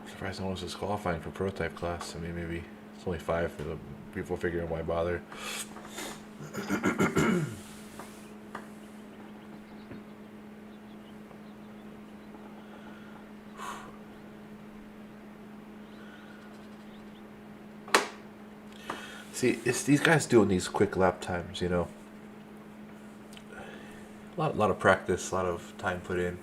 Surprised no one's disqualifying for prototype class. I mean, maybe it's only 5 for the people figuring why bother. See, it's these guys doing these quick lap times, you know. A lot of practice, a lot of time put in.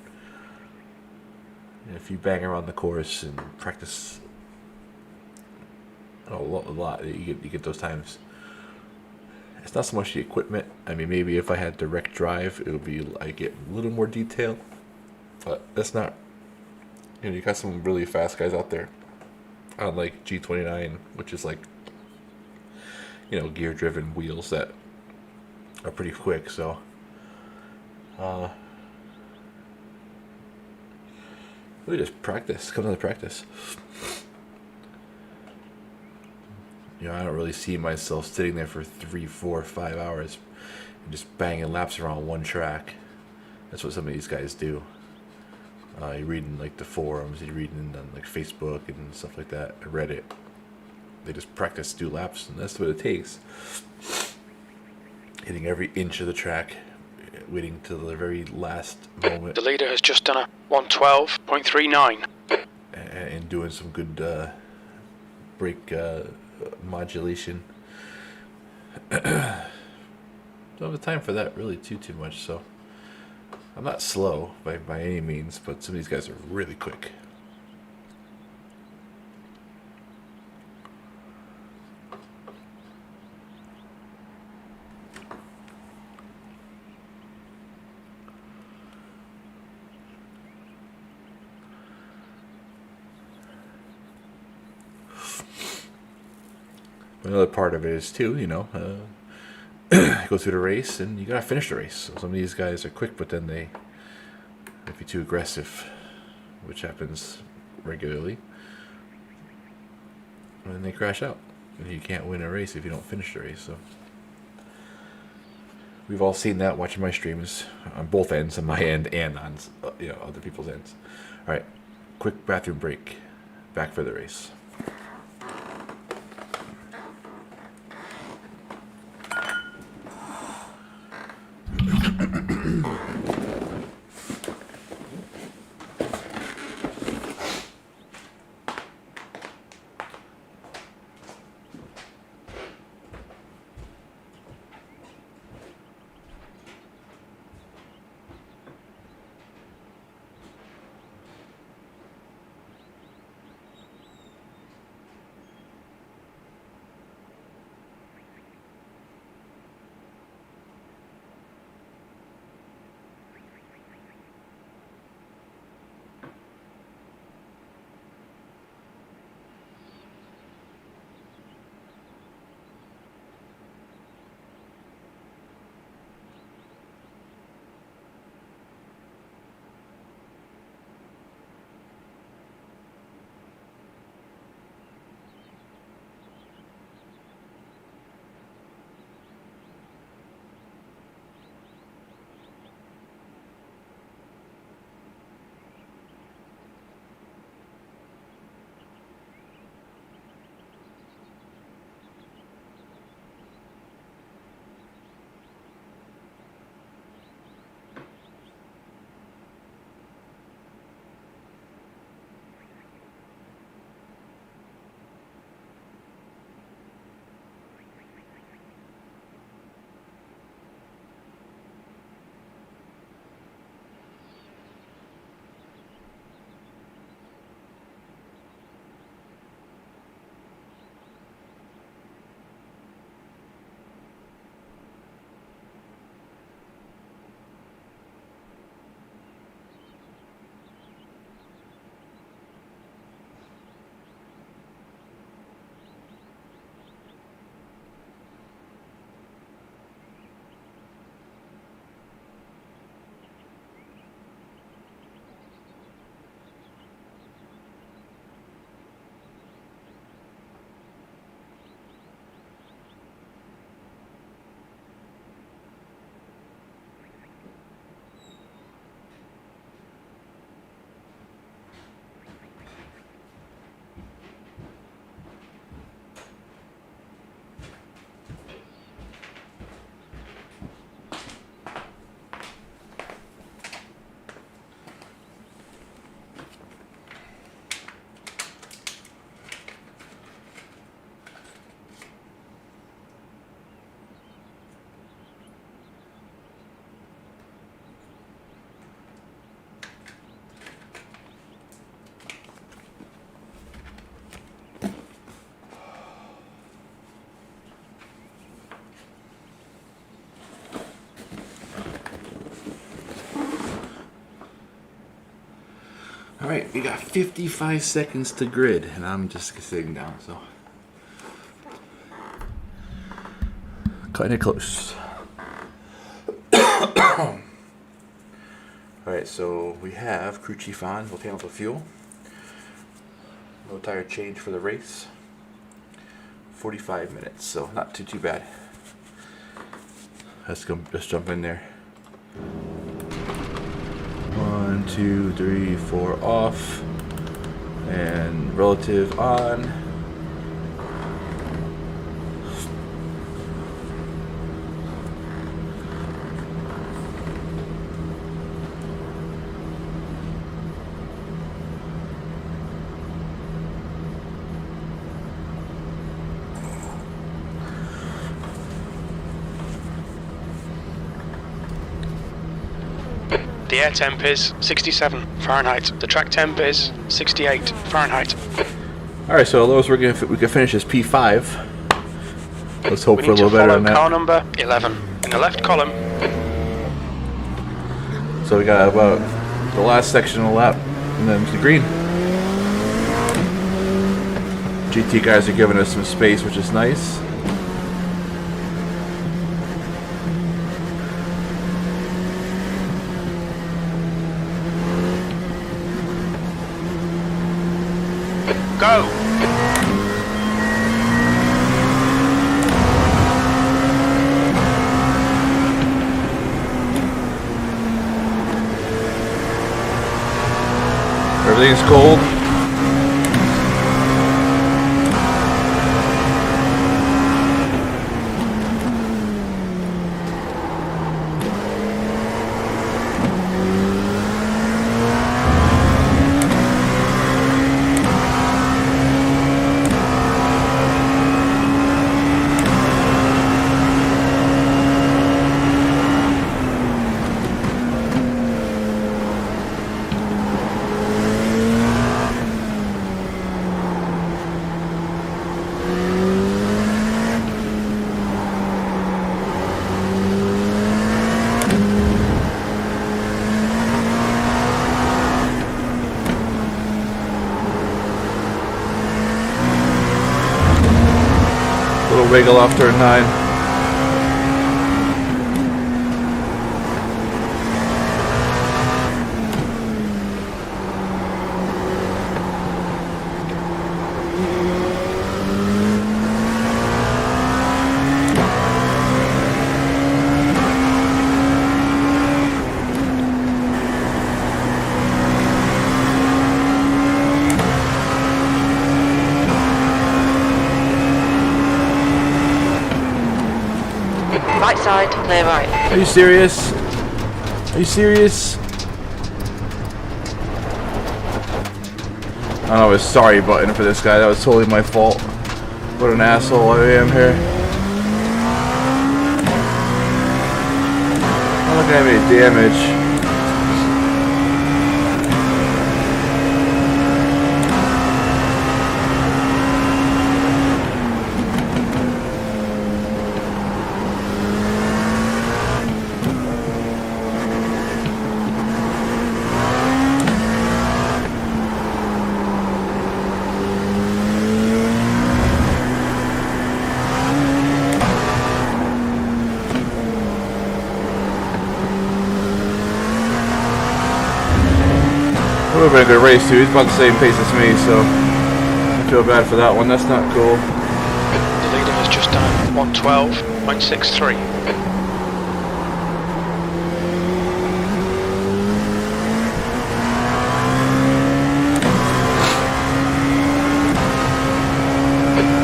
And if you bang around the course and practice a lot, you get those times. It's not so much the equipment. I mean, maybe if I had direct drive, it would be I get a little more detail, but that's not. You know, you got some really fast guys out there on like G29, which is like, you know, gear-driven wheels that are pretty quick. So, really just practice. Come to the practice. You know, I don't really see myself sitting there for 3, 4, 5 hours and just banging laps around one track. That's what some of these guys do. You're reading like the forums, you're reading on like Facebook and stuff like that, Reddit. They just practice, do laps, and that's what it takes. Hitting every inch of the track, waiting till the very last moment. The leader has just done a 112.39. And doing some good brake modulation. Don't have the time for that really too much, so I'm not slow by any means, but some of these guys are really quick. Another part of it is too, you know, go through the race and you gotta finish the race. So some of these guys are quick, but then they might be too aggressive, which happens regularly, and then they crash out. And you can't win a race if you don't finish the race. So we've all seen that watching my streams on both ends, on my end and on other people's ends. All right, quick bathroom break. Back for the race. Alright, we got 55 seconds to grid, and I'm just sitting down, so. Cutting it close. Alright, so we have crew chief on, we'll handle the fuel. No tire change for the race. 45 minutes, so not too bad. Let's jump in there. 1, 2, 3, 4 off, and relative on. The air temp is 67 Fahrenheit. The track temp is 68 Fahrenheit. Alright, so the lowest we can finish is P5. Let's hope We for a need to little better follow than that. car number 11 in the left column. So we got about the last section of the lap, and then the green. GT guys are giving us some space, which is nice. Go! Everything's cold. Little wiggle off turn 9. Right side, clear right. Are you serious? Are you serious? I don't know, a sorry button for this guy. That was totally my fault. What an asshole I am here. I'm not gonna have any damage. It would have been a good race too. He's about the same pace as me, so I feel bad for that one. That's not cool. The leader has just done 112.63.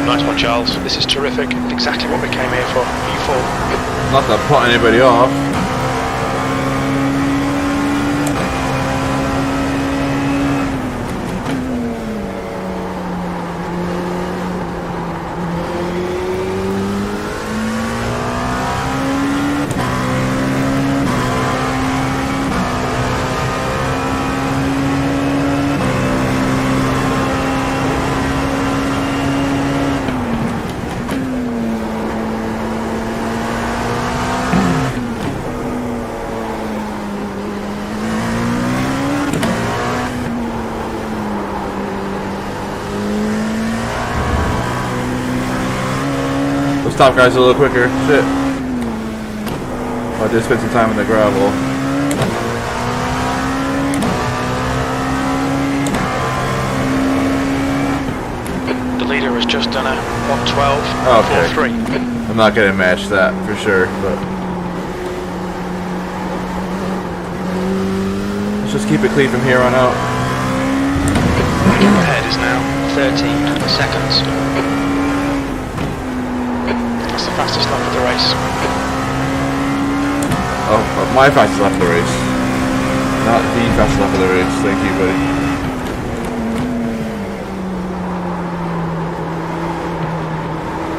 Nice one, Charles. This is terrific. Exactly what we came here for. E4. Not to put anybody off. stop guys a little quicker. Shit. I did spend some time in the gravel. The leader has just done a 112, Okay. 43. I'm not gonna match that for sure, but let's just keep it clean from here on out. Ahead is now 13 seconds. That's the fastest lap of the race. Oh, my fastest lap of the race. Not the fastest lap of the race. Thank you, buddy.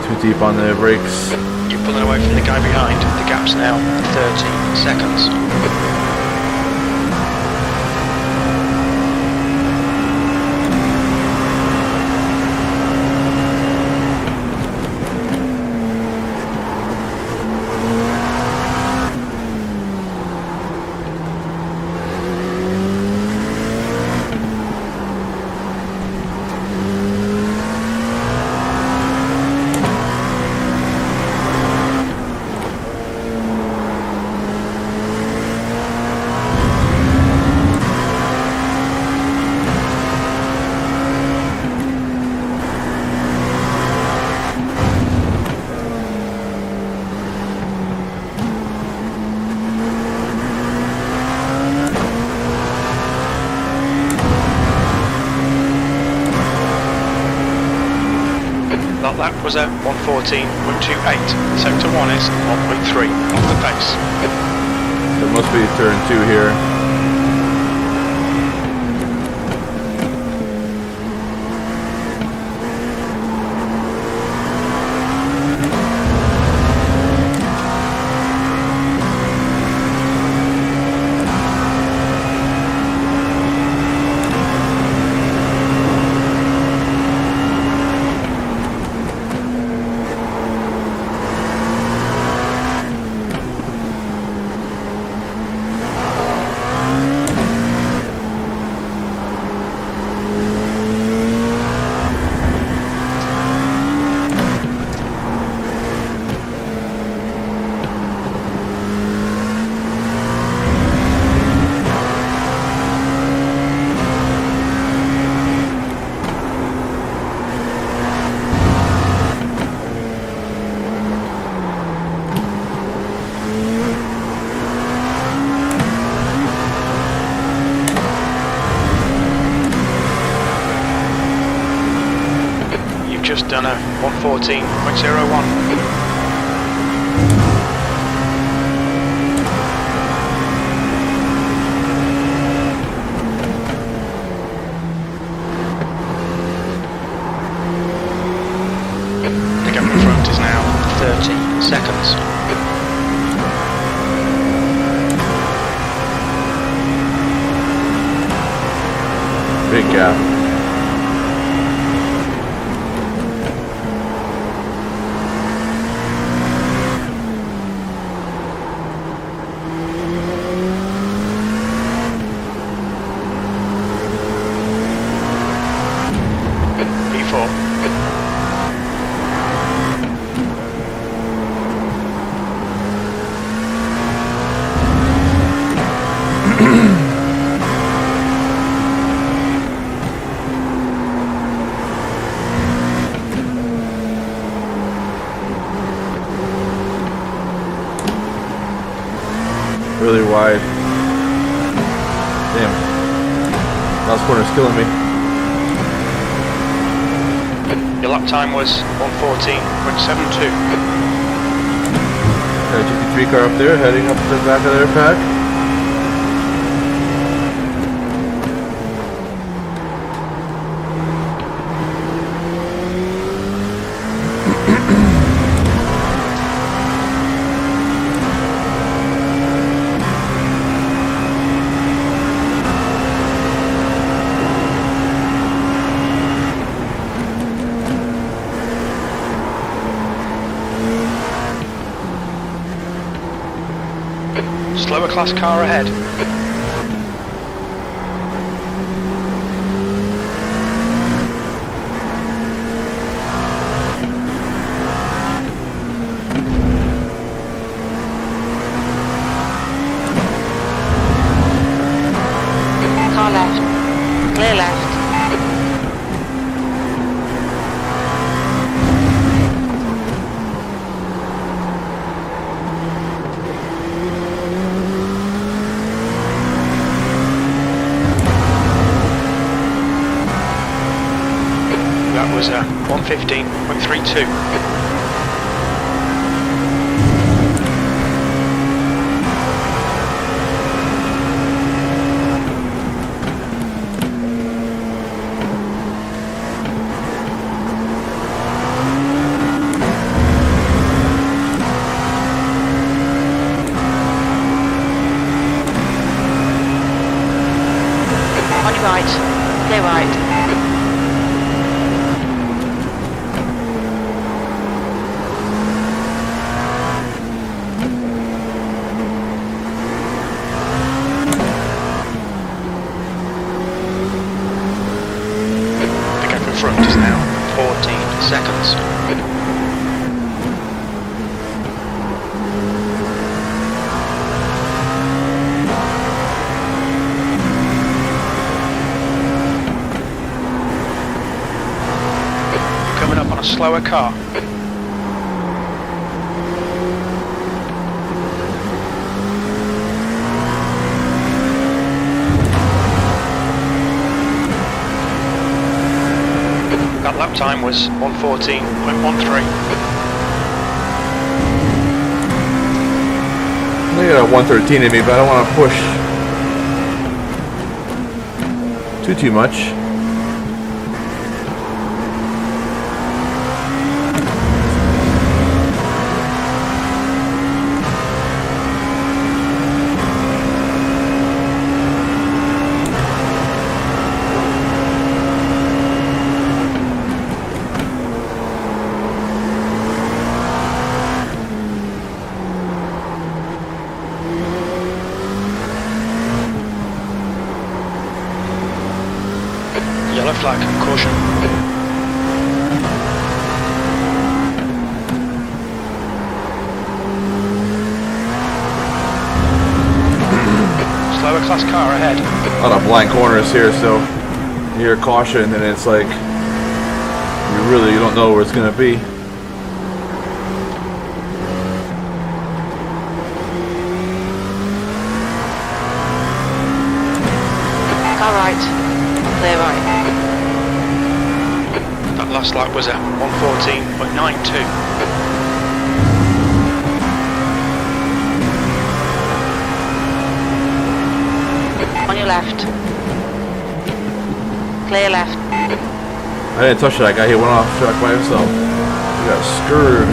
Too deep on the brakes. You're pulling away from the guy behind. The gap's now 13 seconds. That lap was at 114.28. Sector 1 is 1.3 off the pace. There must be turn 2 here. Just done a 114.01. The gap in front is now 30 seconds. Big gap. Really wide. Damn. Last corner's killing me. Your lap time was 114.72. Got a GT3 car up there, heading up to the back of their pack. Slower class car ahead. 115.32. On your right. Clear right. The gap in front is now 14 seconds. Coming up on a slower car. That lap time was 114.13. I got a 113 in me, but I don't want to push too much. Yellow flag, caution. Slower class car ahead. A lot of blind corners here, so you hear caution, and it's like you don't know where it's gonna be. Car right. Clear right. That last lap was at 114.92. On your left. Clear left. I didn't touch that guy. He went off track by himself. He got screwed.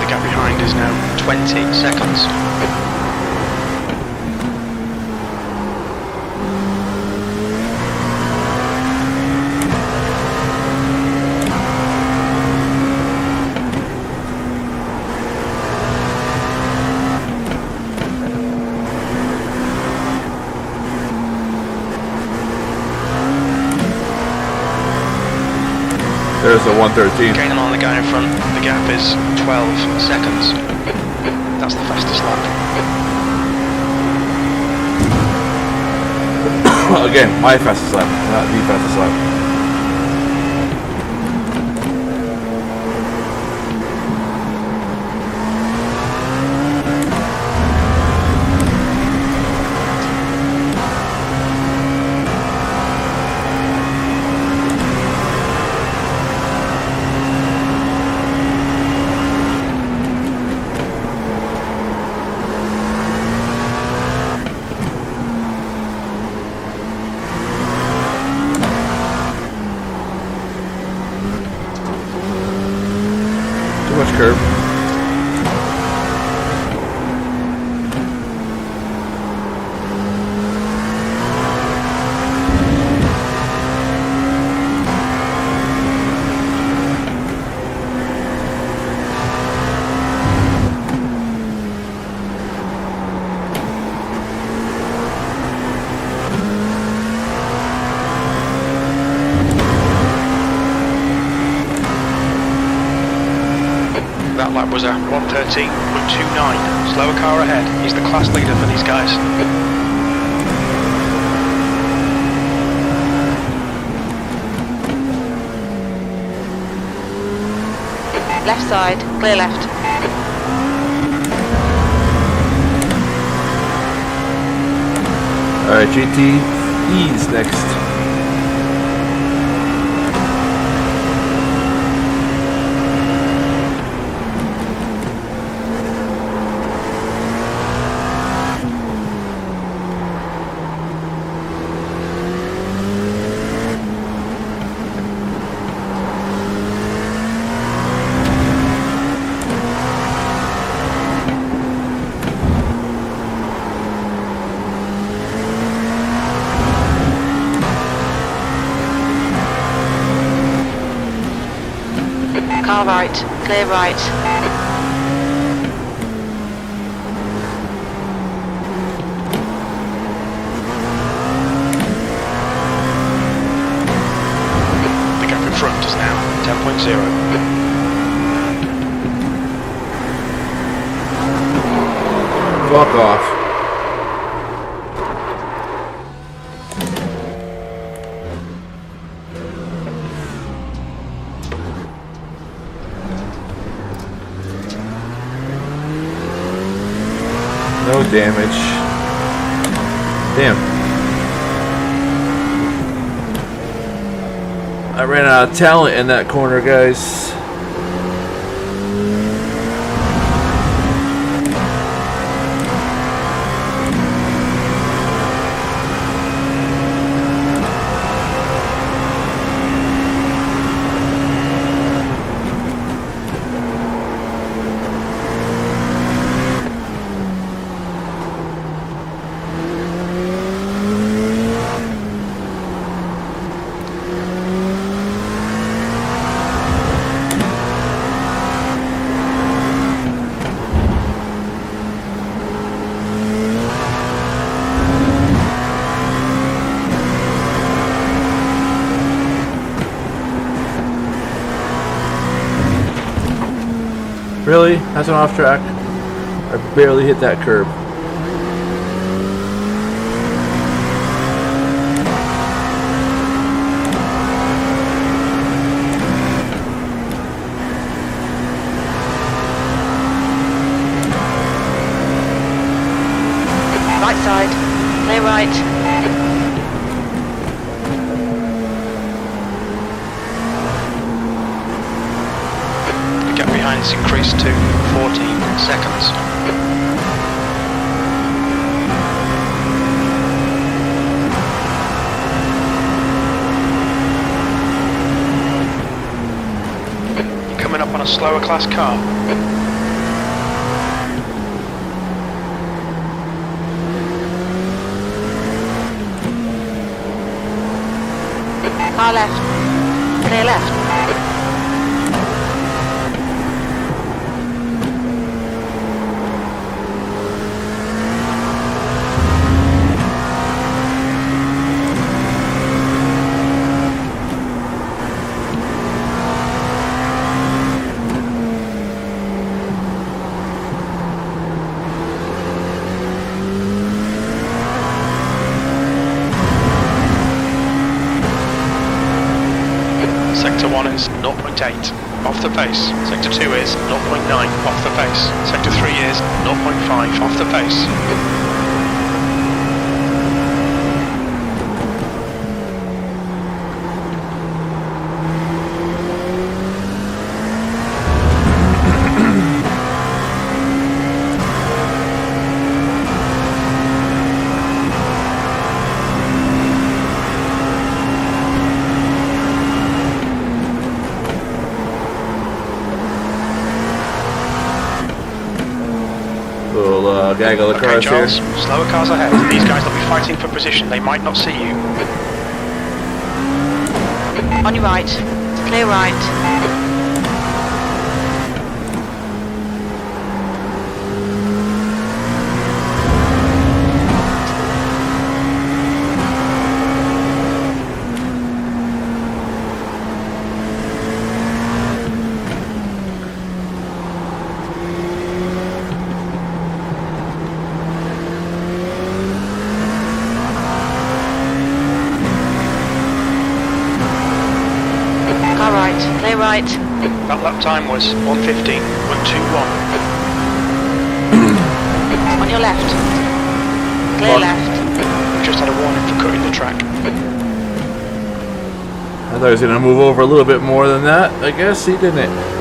The gap behind is now 20 seconds. There's the 113. Gaining on the guy in front, the gap is 12 seconds. That's the fastest lap. Again, my fastest lap, not the fastest lap. lap was a 1:13.29. Slower car ahead. He's the class leader for these guys. Left side, clear left. Alright, GTE's next. Car right, clear right. The gap in front is now 10.0. Fuck off. No damage. Damn. I ran out of talent in that corner, guys. Really? That's an off track? I barely hit that curb. Right side, clear right. The gap behind is increased to 14 seconds. Coming up on a slower class car. Car left, clear left. Sector 1 is 0.8 off the pace. Sector 2 is 0.9 off the pace. Sector 3 is 0.5 off the pace. Little gaggle of Okay, cars Charles, here. slower cars ahead. These guys will be fighting for position. They might not see you. On your right, clear right. Clear right. That lap time was 1:15.121. On your left. Clear left. We just had a warning for cutting the track. I thought he was going to move over a little bit more than that. I guess he didn't.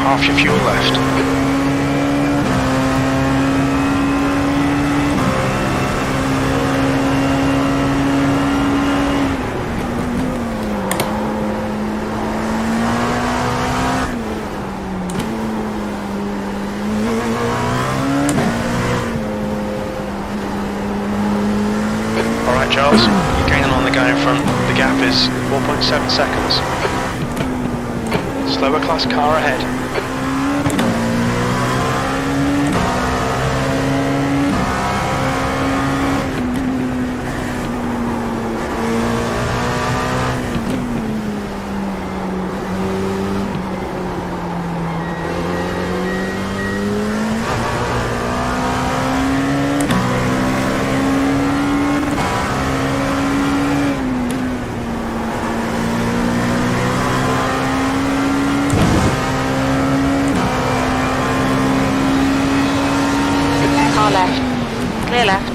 Half your fuel left. Alright Charles, you're gaining on the guy in front. The gap is 4.7 seconds. Slower class car ahead. Car left. Clear left.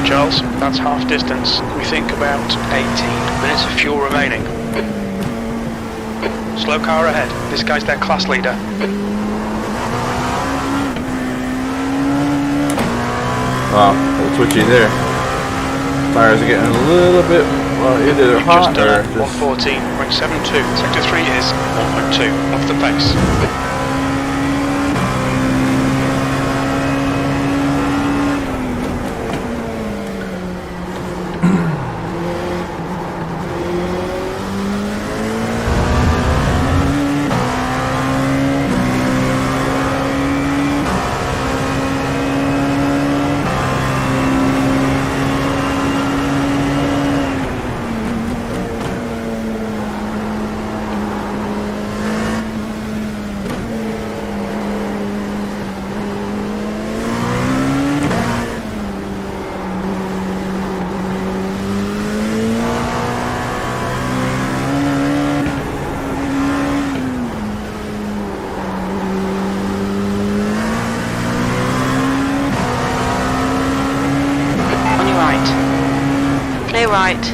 Charles, that's half distance. We think about 18 minutes of fuel remaining. Slow car ahead. This guy's their class leader. Wow, a little twitchy there. Tires are getting a little bit, well, either they're hot Just or done just... 114.72. Sector 3 is 1.2 off the pace. Clear right.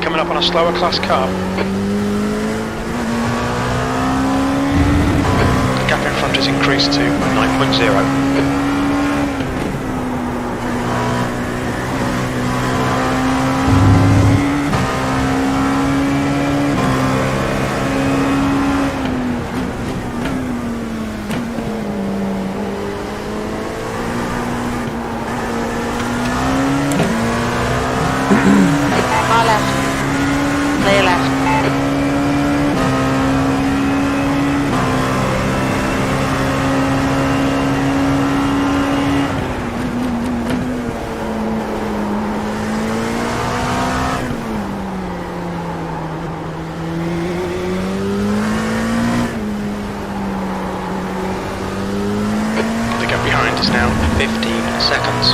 Coming up on a slower class car. The gap in front has increased to 9.0. Car left. Clear left. The gap behind is now 15 seconds.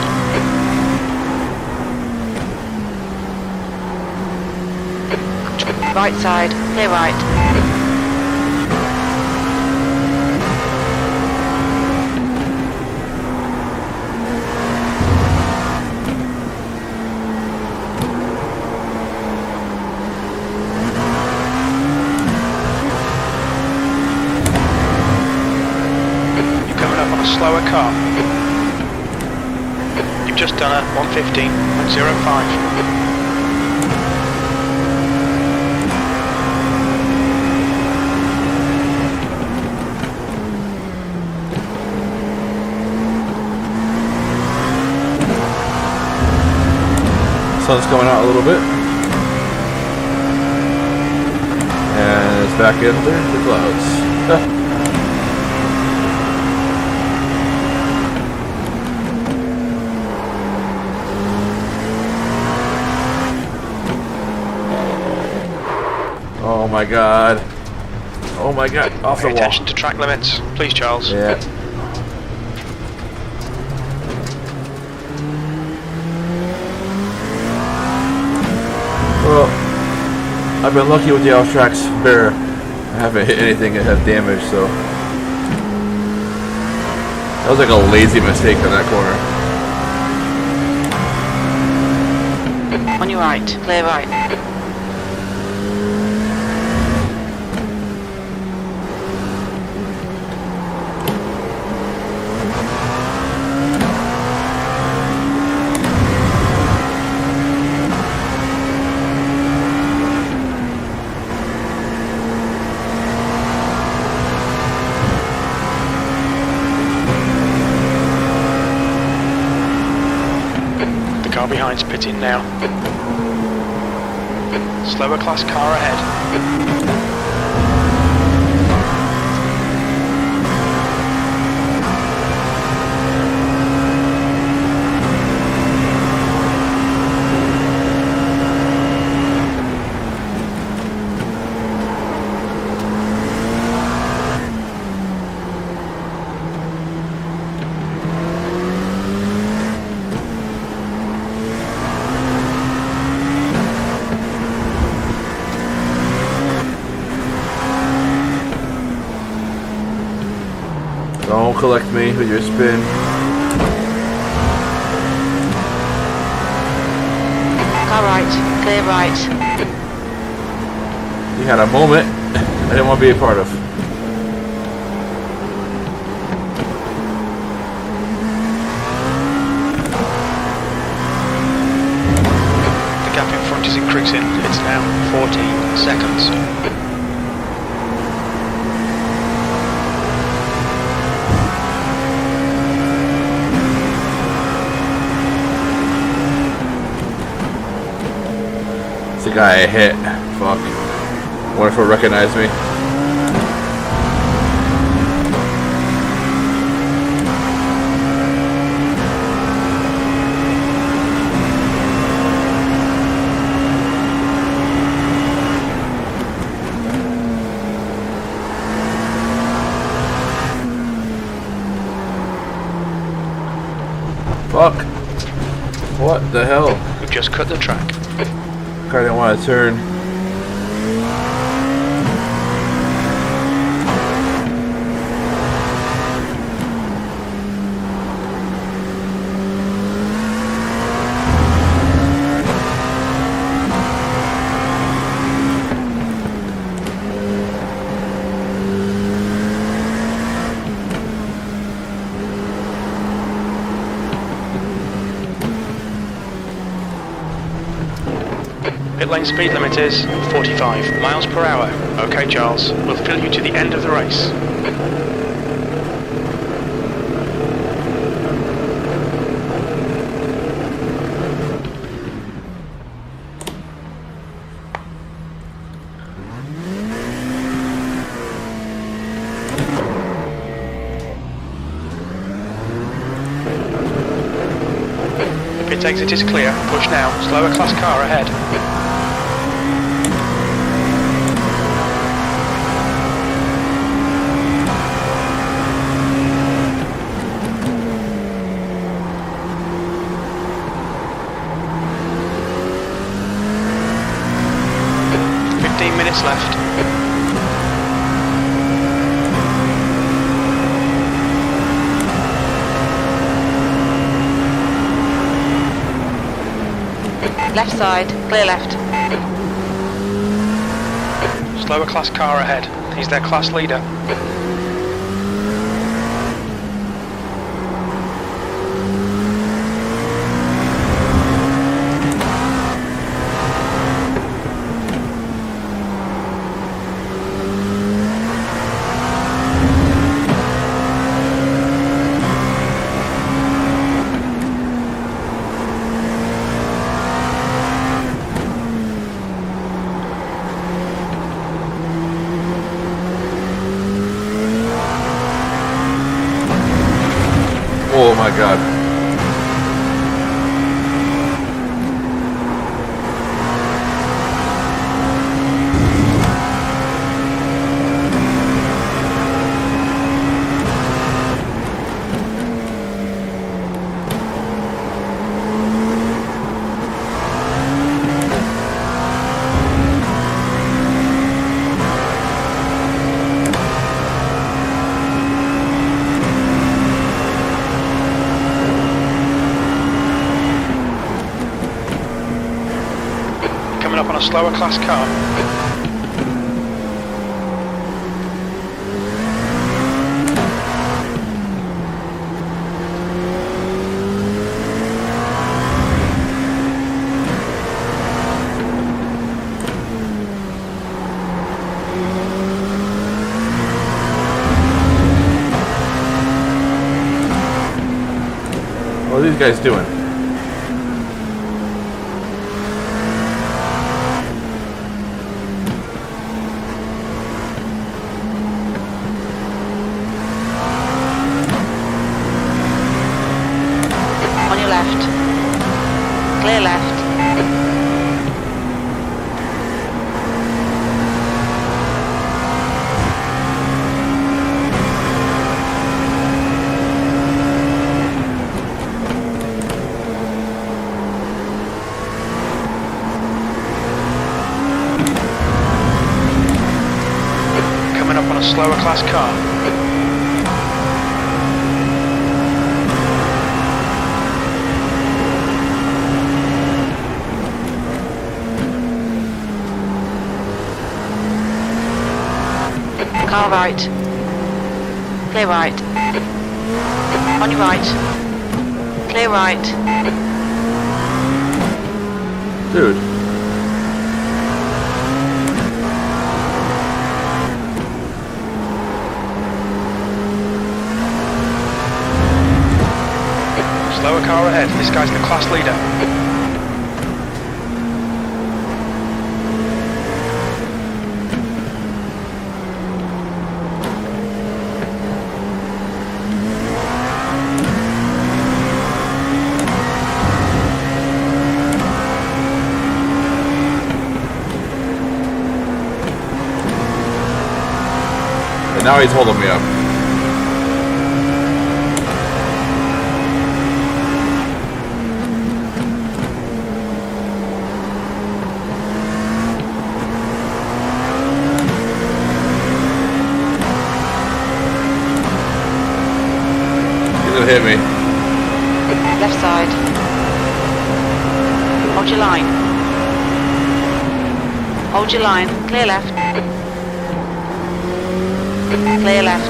Right side. Clear right. You're coming up on a slower car. You've just done a 115.05. Sun's coming out a little bit. And it's back in the clouds. Oh my god. Oh my god. Off the Pay wall. attention to track limits, please, Charles. Yeah. Well, I've been lucky with the off tracks bear. I haven't hit anything that had damage, so that was like a lazy mistake on that corner. On your right. Clear right. The car behind's pitting now. Slower class car ahead. Don't collect me with your spin. Car right. Clear right. You had a moment I didn't want to be a part of. The gap in front is increasing. It's now 14 seconds. It's the guy I hit. Fuck. Wonder if he'll recognize me. Fuck. What the hell? We've just cut the track. Car didn't want to turn. Pit lane speed limit is 45 miles per hour. Okay, Charles, we'll fill you to the end of the race. exit is clear. Push now. Slower class car ahead. Minutes left. Left side, clear left. Slower class car ahead. He's their class leader. Oh my god. Up on a slower class car. What are these guys doing? Clear left. Coming up on a slower class car. Car right. Clear right. On your right. Clear right. Dude. Slower car ahead. This guy's the class leader. And now he's holding me up. He's gonna hit me. Left side. Hold your line. Hold your line. Clear left. Clear left.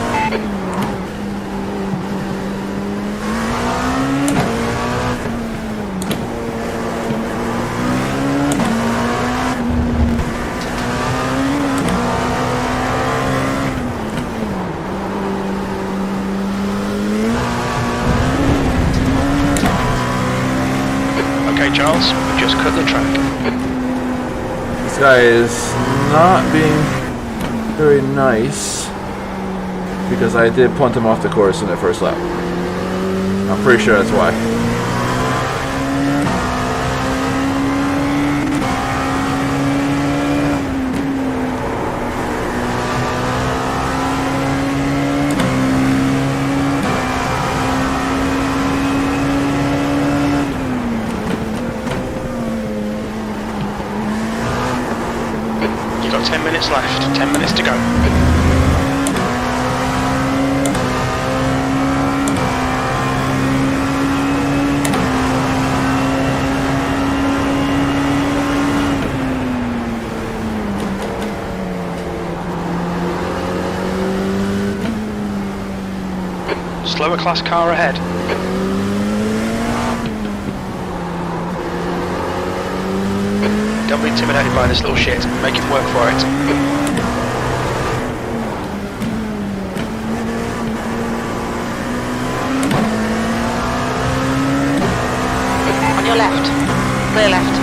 Okay, Charles, we just cut the track. This guy is not being very nice because I did punt him off the course in the first lap. I'm pretty sure that's why. minutes left, 10 minutes to go. Slower class car ahead. Don't be intimidated by this little shit. Make it work for it. On your left. Clear left.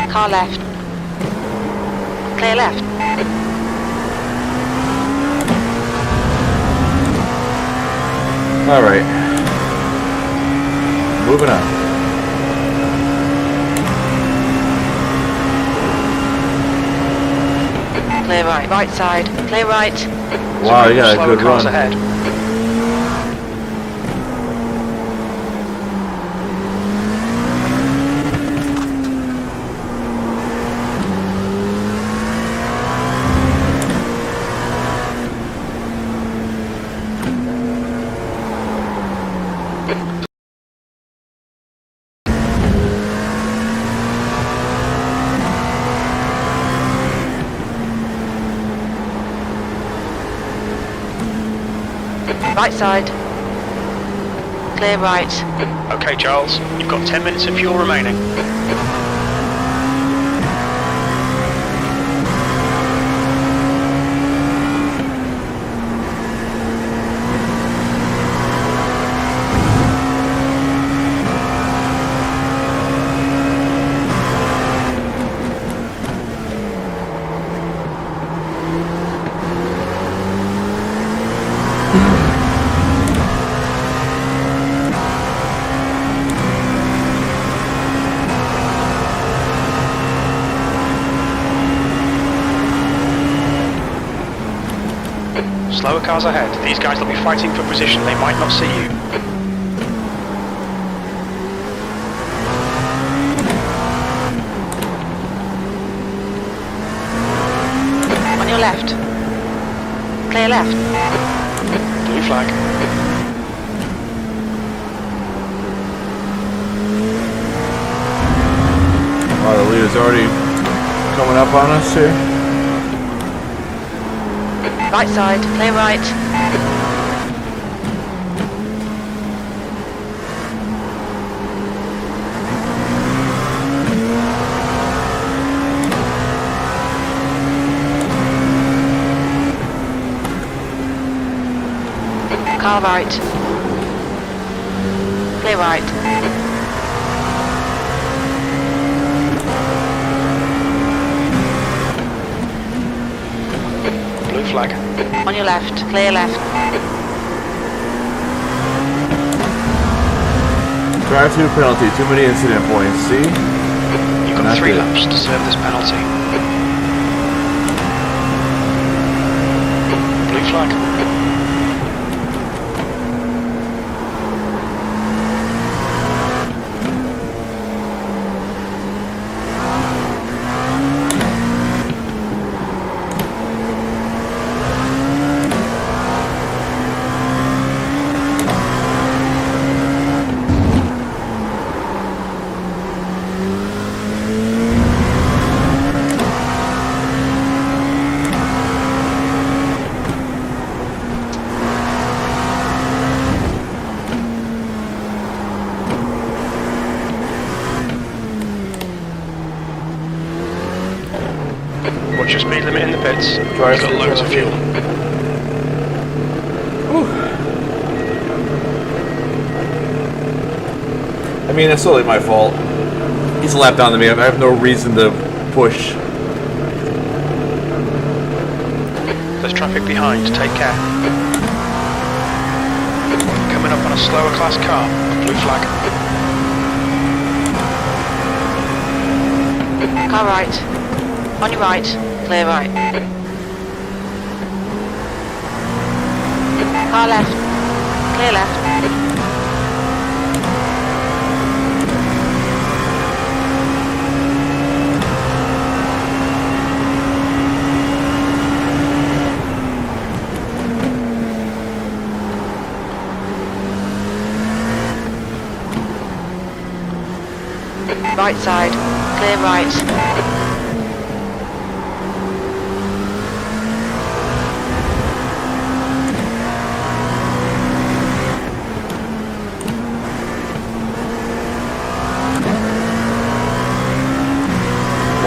Car left. Clear left. All right. Moving on. Clear right. Right side. Clear right. Wow, you got a Slower good cars run. ahead. Right side. Clear right. Okay, Charles, you've got 10 minutes of fuel remaining. Slower cars ahead. These guys will be fighting for position. They might not see you. On your left. Clear left. Blue flag. Oh, the lead is already coming up on us here. Right side. Clear right. Car right. Clear right. Blue flag. On your left, clear left. Drive-through penalty, too many incident points, see? You've got Not 3 good. laps to serve this penalty. Blue flag. What's your speed limit in the pits? You've got loads of fuel. I mean, it's totally my fault. He's a lap down to me. I have no reason to push. There's traffic behind, take care. Coming up on a slower class car. Blue flag. Car right. On your right, clear right. Car left, clear left. Right side, clear right.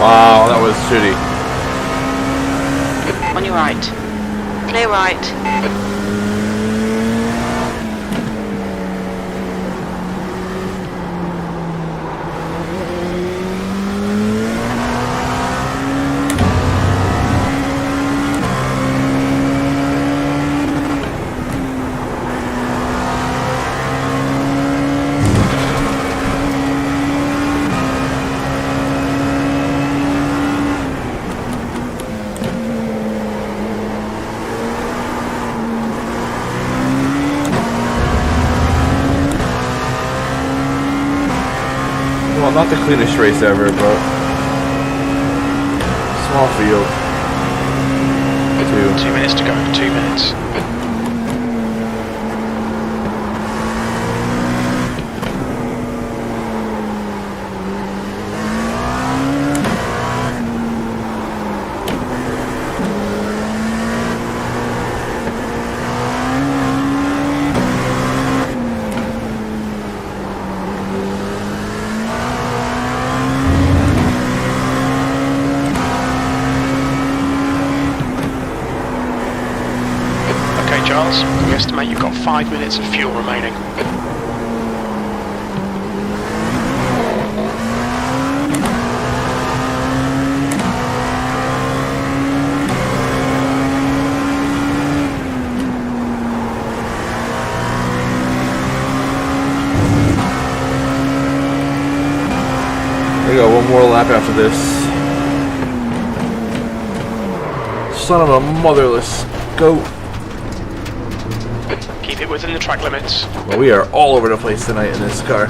Wow, that was shitty. On your right, clear right. Well, not the cleanest race ever, but small field. 2. 2 minutes to go, 2 minutes. Charles, we estimate you've got 5 minutes of fuel remaining. We got one more lap after this. Son of a motherless goat. Keep it within the track limits. Well, we are all over the place tonight in this car.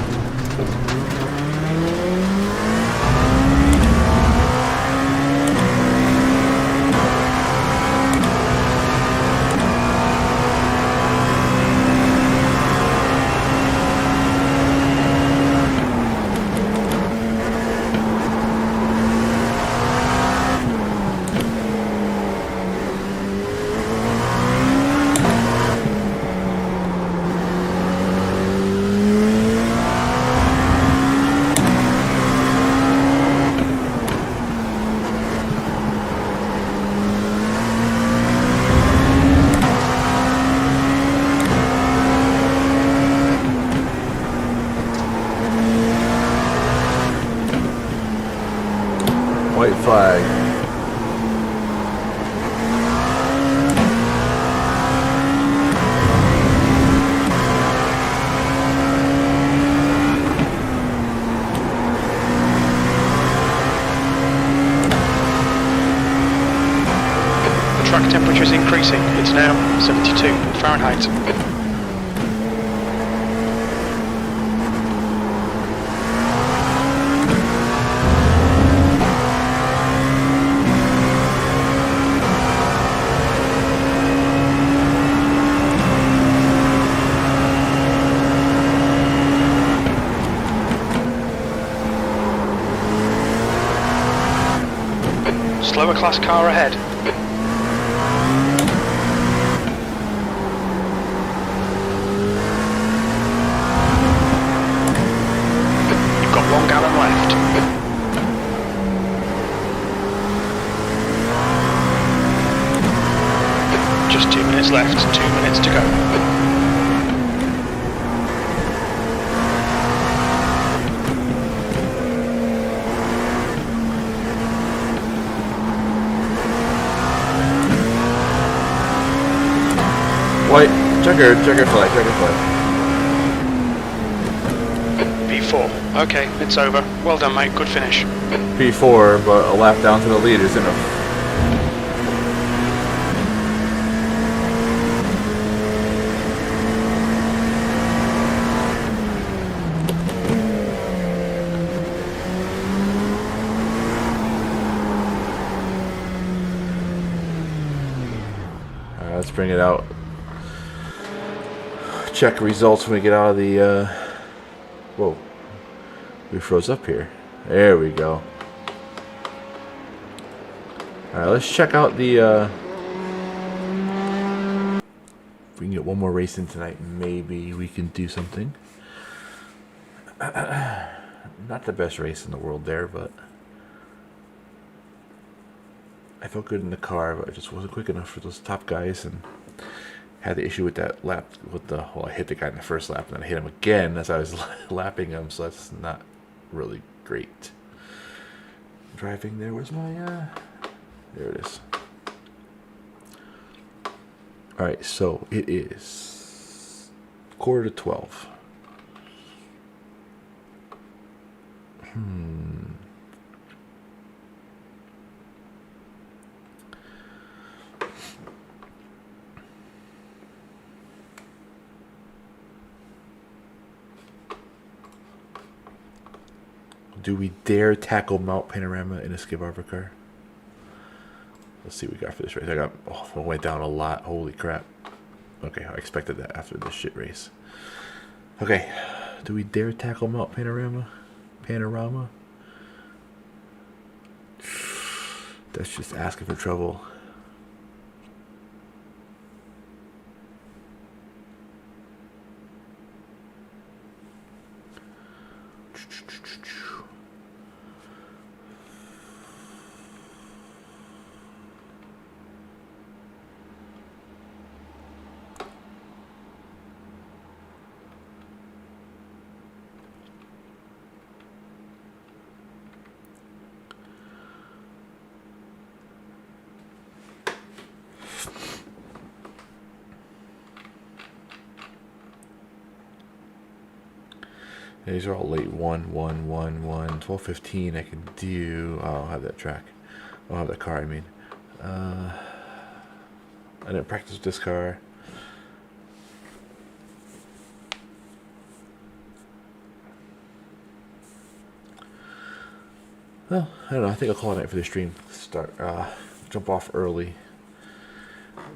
White flag. temperature is increasing. It's now 72 Fahrenheit. Slower class car ahead. You've got 1 gallon left. Just 2 minutes left, 2 minutes to go. White, checker flag. P4. Okay, it's over. Well done, mate. Good finish. P4, but a lap down to the lead is enough. Alright, let's bring it out. Check results when we get out of the whoa, we froze up here. There we go. Alright, let's check out the if we can get one more race in tonight, maybe we can do something. Not the best race in the world there, but I felt good in the car, but I just wasn't quick enough for those top guys, and had the issue with that lap with the, well, I hit the guy in the first lap and then I hit him again as I was lapping him, so that's not really great driving. There was my there it is. All right, so it is 11:45. Do we dare tackle Mount Panorama in a skip arbor car? Let's see what we got for this race. I went down a lot. Holy crap. Okay, I expected that after this shit race. Okay, do we dare tackle Mount Panorama? That's just asking for trouble. These are all late 12:15 I can do. Oh, I'll have that track. I'll have that car, I mean. I didn't practice with this car. Well, I don't know. I think I'll call it night for the stream. Jump off early.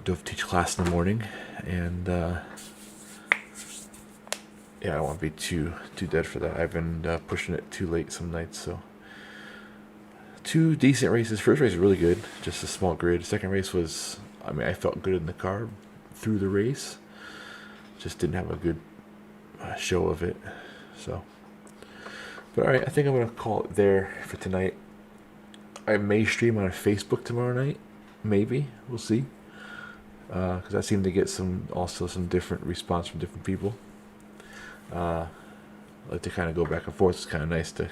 Do have to teach class in the morning, and yeah, I don't want to be too dead for that. I've been pushing it too late some nights, so 2 decent races. First race was really good, just a small grid. Second race was, I mean, I felt good in the car through the race, just didn't have a good show of it. So, but all right, I think I'm gonna call it there for tonight. I may stream on Facebook tomorrow night, maybe. We'll see, because I seem to get some different response from different people. I like to kind of go back and forth. It's kind of nice to